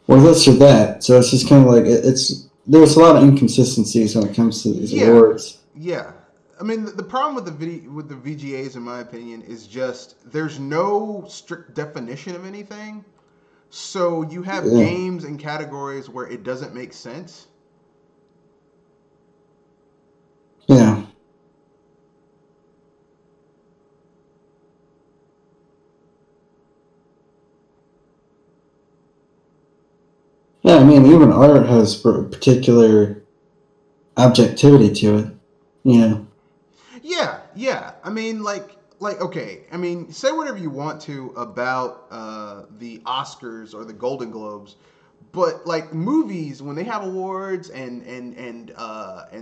or this or that. So it's just kind of like there's a lot of inconsistencies when it comes to these awards. Yeah, I mean the problem with the VGAs, in my opinion, is just there's no strict definition of anything. So you have games and categories where it doesn't make sense. Yeah. Yeah, I mean, even art has particular objectivity to it. Yeah. I mean, like, okay, I mean, say whatever you want to about the Oscars or the Golden Globes, but like movies when they have awards and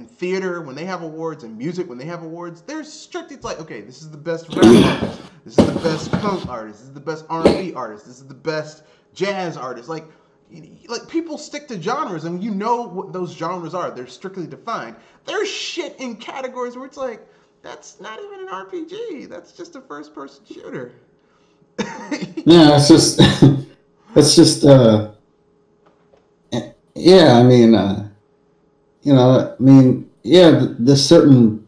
theater when they have awards and music when they have awards, there's strictly, it's like, okay, this is the best rap artist, this is the best punk artist, this is the best R&B artist, this is the best jazz artist. Like people stick to genres and you know what those genres are. They're strictly defined. There's shit in categories where it's like, that's not even an RPG. That's just a first-person shooter. Yeah, it's just, yeah. I mean, yeah. The certain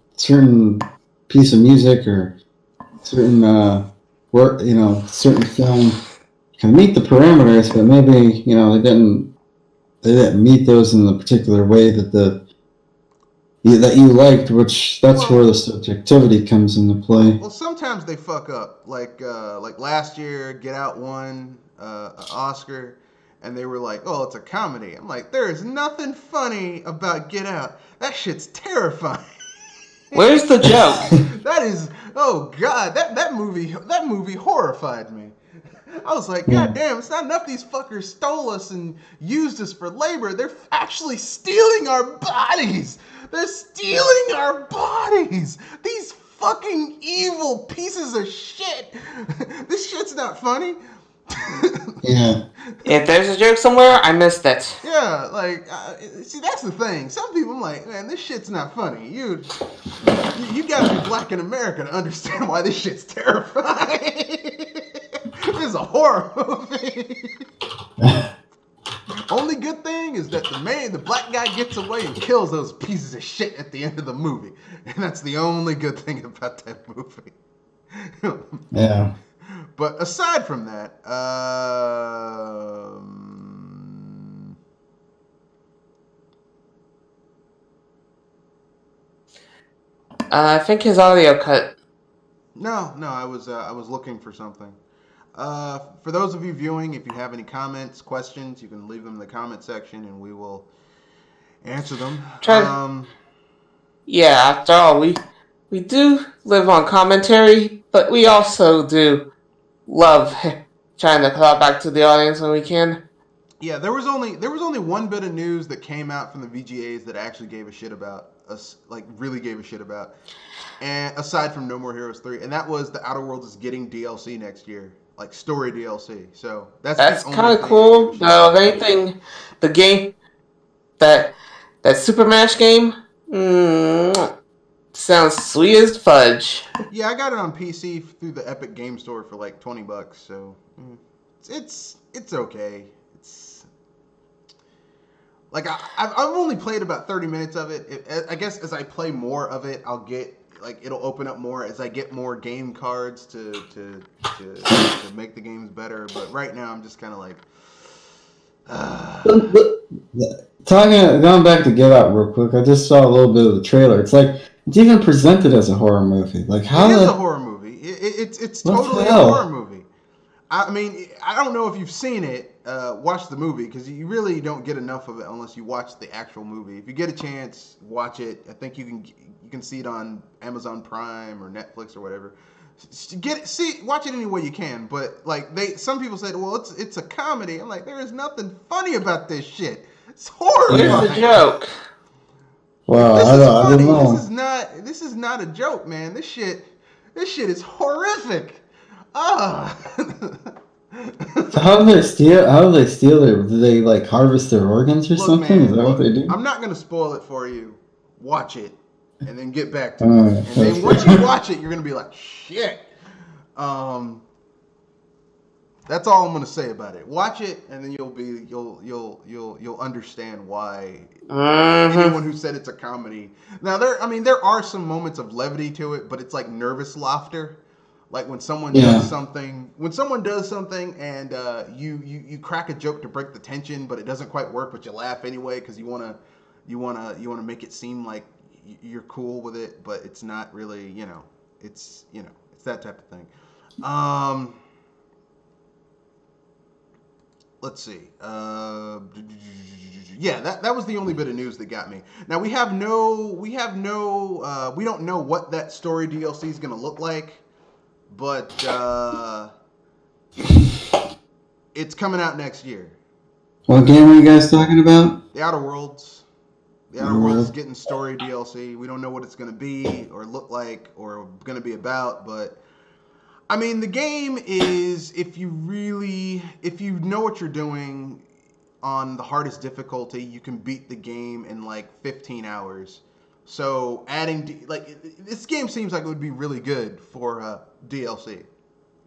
piece of music or certain work, certain film can meet the parameters, but maybe they didn't meet those in the particular way that you liked, that's where the subjectivity comes into play. Well, sometimes they fuck up. Like last year, Get Out won an Oscar, and they were like, "Oh, it's a comedy." I'm like, there is nothing funny about Get Out. That shit's terrifying. Where's the joke? That is, oh god, that movie horrified me. I was like, God damn, it's not enough these fuckers stole us and used us for labor. They're actually stealing our bodies. They're stealing our bodies. These fucking evil pieces of shit. This shit's not funny. Yeah. If there's a joke somewhere, I missed it. Yeah, like, see, that's the thing. Some people, I'm like, man, this shit's not funny. You gotta be black in America to understand why this shit's terrifying. This is a horror movie. Only good thing is that the black guy gets away and kills those pieces of shit at the end of the movie. And that's the only good thing about that movie. Yeah. But aside from that, I think his audio cut. no, I was looking for something. For those of you viewing, if you have any comments, questions, you can leave them in the comment section, and we will answer them. Yeah, after all, we do live on commentary, but we also do love trying to claw back to the audience when we can. Yeah, there was only one bit of news that came out from the VGAs that I actually gave a shit about. Really gave a shit about. And aside from No More Heroes 3, and that was the Outer Worlds is getting DLC next year, like story DLC. So that's kind of cool. No, if anything, the game that Super Smash game sounds sweet as fudge. Yeah, I got it on PC through the Epic Game Store for like $20. So it's okay. It's like I've only played about 30 minutes of it. I guess as I play more of it, I'll get it'll open up more as I get more game cards to make the games better. But right now, I'm just kind of like. Going back to Get Out real quick, I just saw a little bit of the trailer. It's like it's even presented as a horror movie. Like how it is a horror movie. It's totally a horror movie. I mean, I don't know if you've seen it. Watch the movie because you really don't get enough of it unless you watch the actual movie. If you get a chance, watch it. I think you can see it on Amazon Prime or Netflix or whatever. Watch it any way you can. But like some people said, well, it's a comedy. I'm like, there is nothing funny about this shit. It's horrifying. Where's the joke? Wow, I don't know. This is not a joke, man. This shit is horrific. So how do they steal do they like harvest their organs or something? Man, is that what they do? I'm not gonna spoil it for you. Watch it and then get back to me. And then once you watch it, you're gonna be like, shit. That's all I'm gonna say about it. Watch it, and then you'll understand why anyone who said it's a comedy. Now there are some moments of levity to it, but it's like nervous laughter. Like when someone does something, and you crack a joke to break the tension, but it doesn't quite work, but you laugh anyway because you wanna make it seem like you're cool with it, but it's not really, it's that type of thing. Let's see. Yeah, that was the only bit of news that got me. Now we don't know what that story DLC is gonna look like. but it's coming out next year. What game are you guys talking about? The Outer Worlds. The Outer Worlds is getting story DLC. We don't know what it's going to be or look like or going to be about, but I mean, the game is, if you know what you're doing on the hardest difficulty, you can beat the game in like 15 hours. So this game seems like it would be really good for DLC,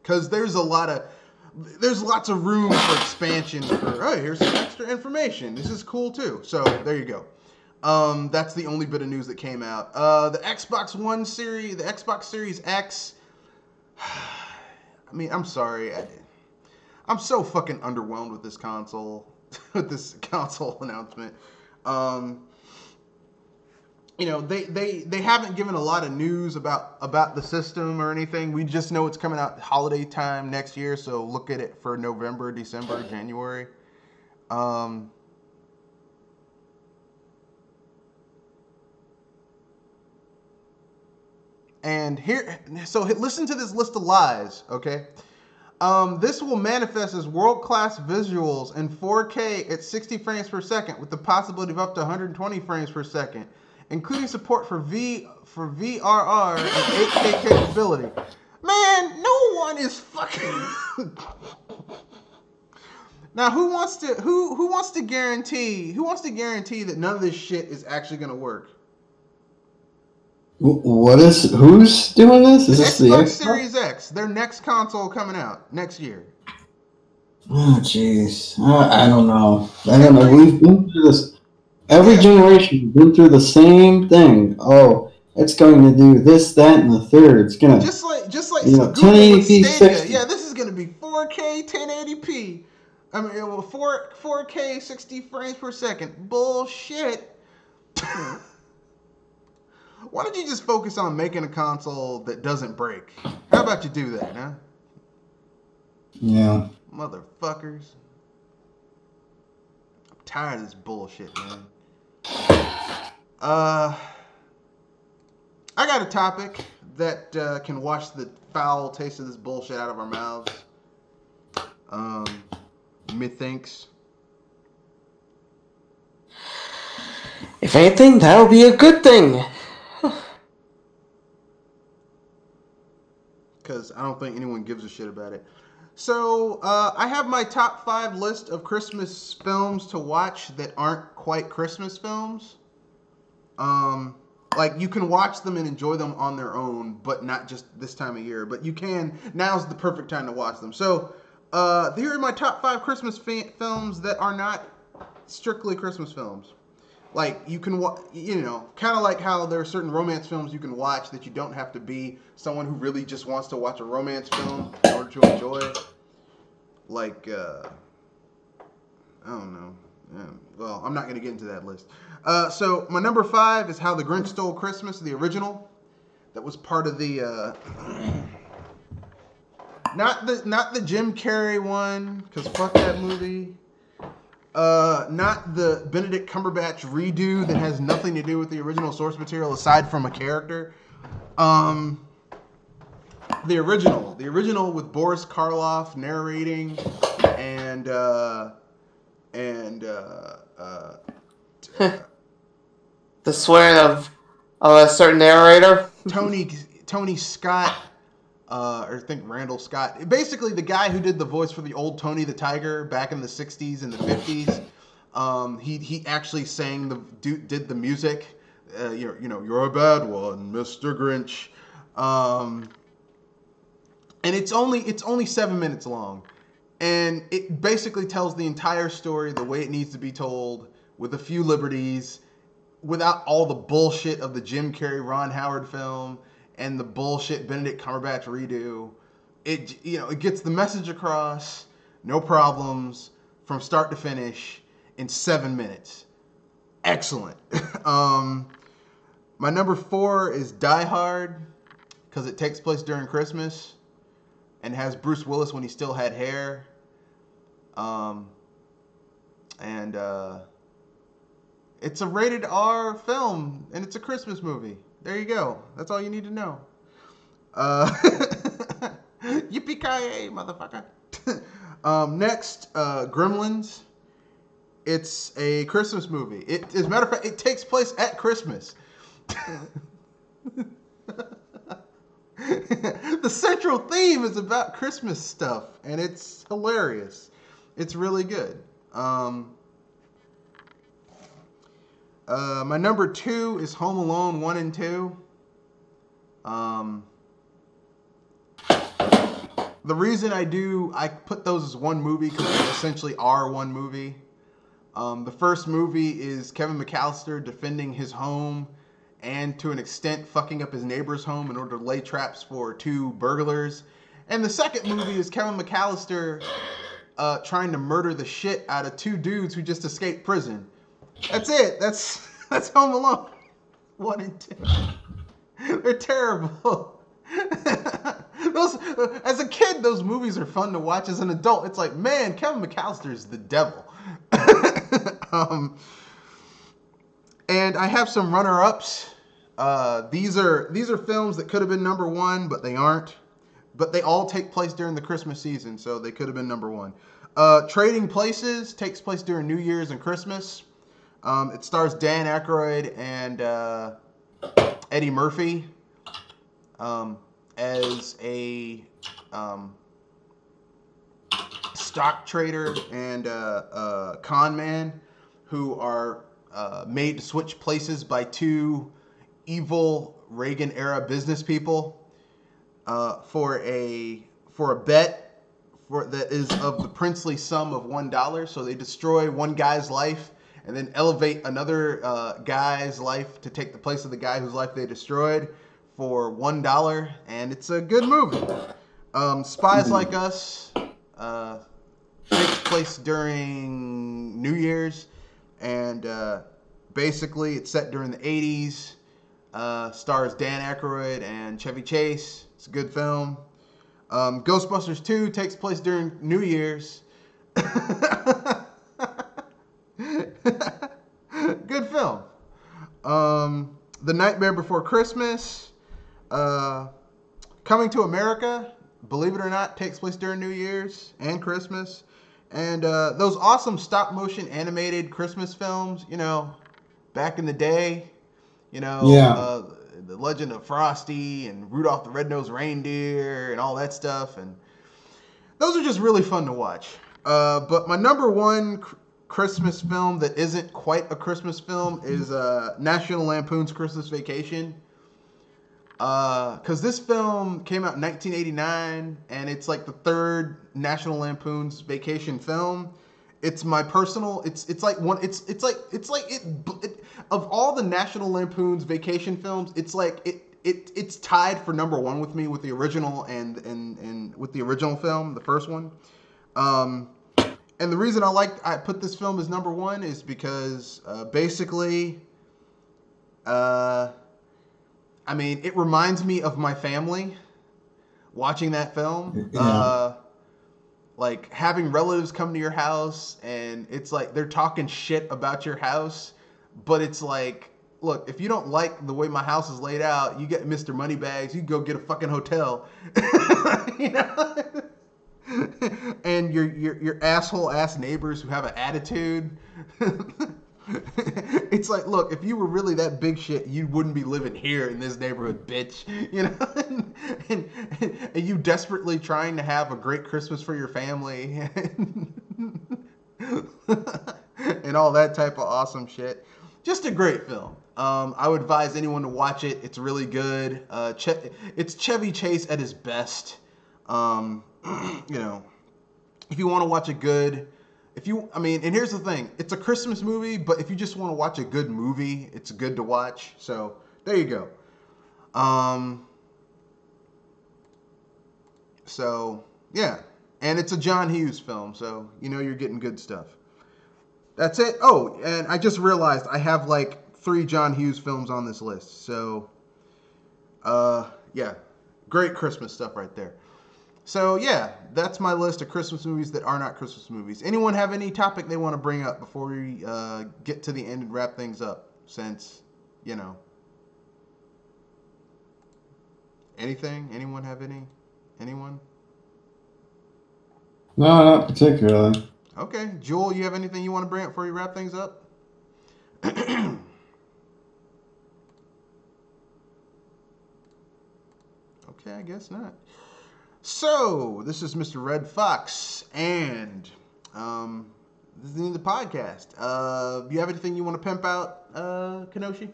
because there's lots of room for expansion. Here's some extra information. This is cool too. So there you go. That's the only bit of news that came out. The Xbox One series, the Xbox Series X. I mean, I'm sorry. I'm so fucking underwhelmed with this console, with this console announcement. They haven't given a lot of news about the system or anything. We just know it's coming out holiday time next year, so look at it for November, December, January. And so listen to this list of lies, okay? This will manifest as world-class visuals in 4K at 60 frames per second with the possibility of up to 120 frames per second, including support for VRR and 8K capability. Man, no one is fucking... Now, who wants to guarantee that none of this shit is actually going to work? Who's doing this? Is this the Xbox Xbox? Series X, their next console coming out next year. Oh, jeez. I don't know. We've been through this. Every generation has been through the same thing. Oh, it's going to do this, that, and the third. It's gonna just like Google 1080p, Stadia. 60. Yeah, this is gonna be 4K 1080p. I mean, 4K 60 frames per second. Bullshit. Why don't you just focus on making a console that doesn't break? How about you do that, huh? Yeah. Motherfuckers. I'm tired of this bullshit, man. I got a topic that can wash the foul taste of this bullshit out of our mouths. Methinks. If anything, that'll be a good thing. Because I don't think anyone gives a shit about it. So, I have my top 5 list of Christmas films to watch that aren't quite Christmas films. Like, you can watch them and enjoy them on their own, but not just this time of year. But you can, now's the perfect time to watch them. So, here are my top 5 Christmas films that are not strictly Christmas films. Like, you can, kind of like how there are certain romance films you can watch that you don't have to be someone who really just wants to watch a romance film in order to enjoy it. Like, I don't know. Yeah, well, I'm not going to get into that list. So, my number 5 is How the Grinch Stole Christmas, the original. That was part of the, not the Jim Carrey one, because fuck that movie. Not the Benedict Cumberbatch redo that has nothing to do with the original source material aside from a character. The original with Boris Karloff narrating and The swearing of a certain narrator. Tony Scott. Or I think Randall Scott. Basically, the guy who did the voice for the old Tony the Tiger back in the 60s and the 50s. He actually did the music. You're a bad one, Mr. Grinch. And it's only 7 minutes long. And it basically tells the entire story the way it needs to be told, with a few liberties, without all the bullshit of the Jim Carrey, Ron Howard film and the bullshit Benedict Cumberbatch redo. It gets the message across, no problems, from start to finish in 7 minutes. Excellent. My number 4 is Die Hard, because it takes place during Christmas and has Bruce Willis when he still had hair. It's a rated R film, and it's a Christmas movie. There you go. That's all you need to know. Yippee-ki-yay, motherfucker. Next, Gremlins. It's a Christmas movie. As a matter of fact, it takes place at Christmas. The central theme is about Christmas stuff, and it's hilarious. It's really good. My number 2 is Home Alone 1 and 2. The reason I put those as one movie because they essentially are one movie. The first movie is Kevin McAllister defending his home and to an extent fucking up his neighbor's home in order to lay traps for 2 burglars. And the second movie is Kevin McAllister trying to murder the shit out of 2 dudes who just escaped prison. That's it. That's Home Alone 1 and 2. They're terrible. As a kid, those movies are fun to watch. As an adult, it's like, man, Kevin McAllister is the devil. And I have some runner-ups. These are films that could have been number 1, but they aren't. But they all take place during the Christmas season, so they could have been number 1. Trading Places takes place during New Year's and Christmas. It stars Dan Aykroyd and Eddie Murphy as a stock trader and con man who are made to switch places by 2 evil Reagan-era business people for a bet that is of the princely sum of $1. So they destroy one guy's life and then elevate another guy's life to take the place of the guy whose life they destroyed for $1, and it's a good movie. Spies Like Us takes place during New Year's, and basically it's set during the 80s. Stars Dan Aykroyd and Chevy Chase. It's a good film. Ghostbusters 2 takes place during New Year's. Good film. The Nightmare Before Christmas. Coming to America, believe it or not, takes place during New Year's and Christmas. And those awesome stop-motion animated Christmas films, back in the day, The Legend of Frosty and Rudolph the Red-Nosed Reindeer and all that stuff. And those are just really fun to watch. But my number 1 Christmas film that isn't quite a Christmas film is National Lampoon's Christmas Vacation. Because this film came out in 1989, and it's like the 3rd National Lampoon's Vacation film. It's my personal. It's like of all the National Lampoon's Vacation films, it's tied for number 1 with me with the original and with the original film, the first one. And the reason I put this film as number 1 is because basically, it reminds me of my family watching that film. Yeah. Like having relatives come to your house and it's like they're talking shit about your house, but it's like, look, if you don't like the way my house is laid out, you get Mr. Moneybags, you go get a fucking hotel. And your asshole ass neighbors who have an attitude. It's like, look, if you were really that big shit, you wouldn't be living here in this neighborhood, bitch. And you desperately trying to have a great Christmas for your family and all that type of awesome shit. Just a great film. I would advise anyone to watch it. It's really good. It's Chevy Chase at his best. If you want to watch a good... and here's the thing. It's a Christmas movie, but if you just want to watch a good movie, it's good to watch. So, there you go. Yeah. And it's a John Hughes film, so you're getting good stuff. That's it. Oh, and I just realized I have like 3 John Hughes films on this list. So, yeah. Great Christmas stuff right there. So, yeah, that's my list of Christmas movies that are not Christmas movies. Anyone have any topic they want to bring up before we get to the end and wrap things up? Since, Anything? Anyone have any? Anyone? No, not particularly. Okay, Jewel, you have anything you want to bring up before you wrap things up? Okay, I guess not. So, this is Mr. Red Fox, and this is the end of the podcast. Do you have anything you want to pimp out, Kenoshi?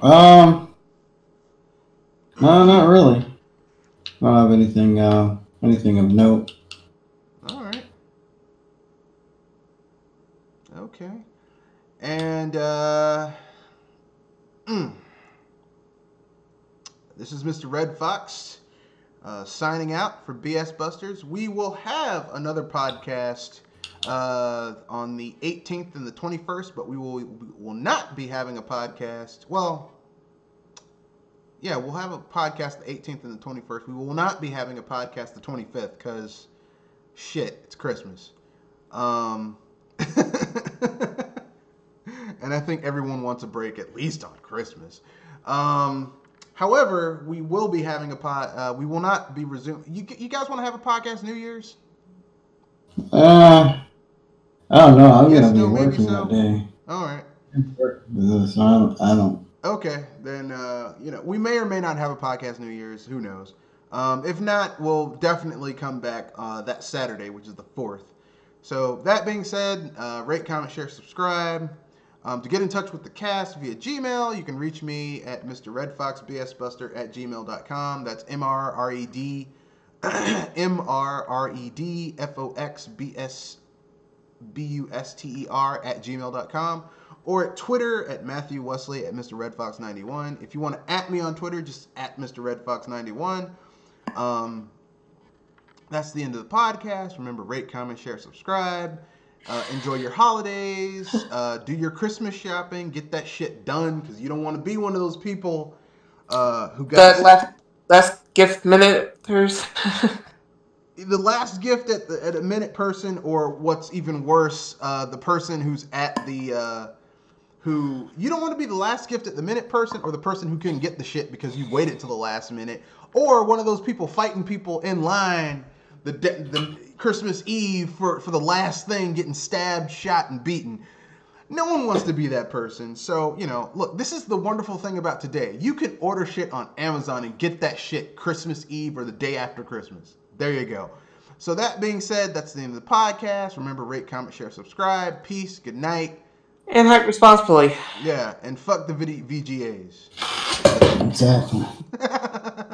No, not really. I don't have anything of note. All right. Okay. And this is Mr. Red Fox signing out for BS Busters. We will have another podcast on the 18th and the 21st, but we will not be having a podcast. Well, yeah, we'll have a podcast the 18th and the 21st. We will not be having a podcast the 25th because, shit, it's Christmas. And I think everyone wants a break at least on Christmas. However, we will be having a we will not be resuming. You guys want to have a podcast New Year's? I don't know. I'm Yes, gonna be no, maybe working so. that day. All right. So I don't. Okay, then we may or may not have a podcast New Year's. Who knows? If not, we'll definitely come back that Saturday, which is the 4th. So that being said, rate, comment, share, subscribe. To get in touch with the cast via Gmail, you can reach me at mrredfoxbsbuster@gmail.com. That's MRRED MRREDFOXBSBUSTER@gmail.com, or at Twitter at Matthew Wesley at Mr. Red Fox 91. If you want to at me on Twitter, just at Mr. Red Fox 91. That's the end of the podcast. Remember, rate, comment, share, subscribe. Enjoy your holidays. Do your Christmas shopping. Get that shit done, because you don't want to be one of those people who got The last gift minuters. the last gift at a minute person, or what's even worse, the person who's at the who you don't want to be the last gift at the minute person, or the person who couldn't get the shit because you waited till the last minute, or one of those people fighting people in line the Christmas Eve for the last thing, getting stabbed, shot, and beaten. No one wants to be that person. So, look, this is the wonderful thing about today. You can order shit on Amazon and get that shit Christmas Eve or the day after Christmas. There you go. So that being said, that's the end of the podcast. Remember, rate, comment, share, subscribe. Peace. Good night. And hype responsibly. Yeah, and fuck the VGAs. Exactly.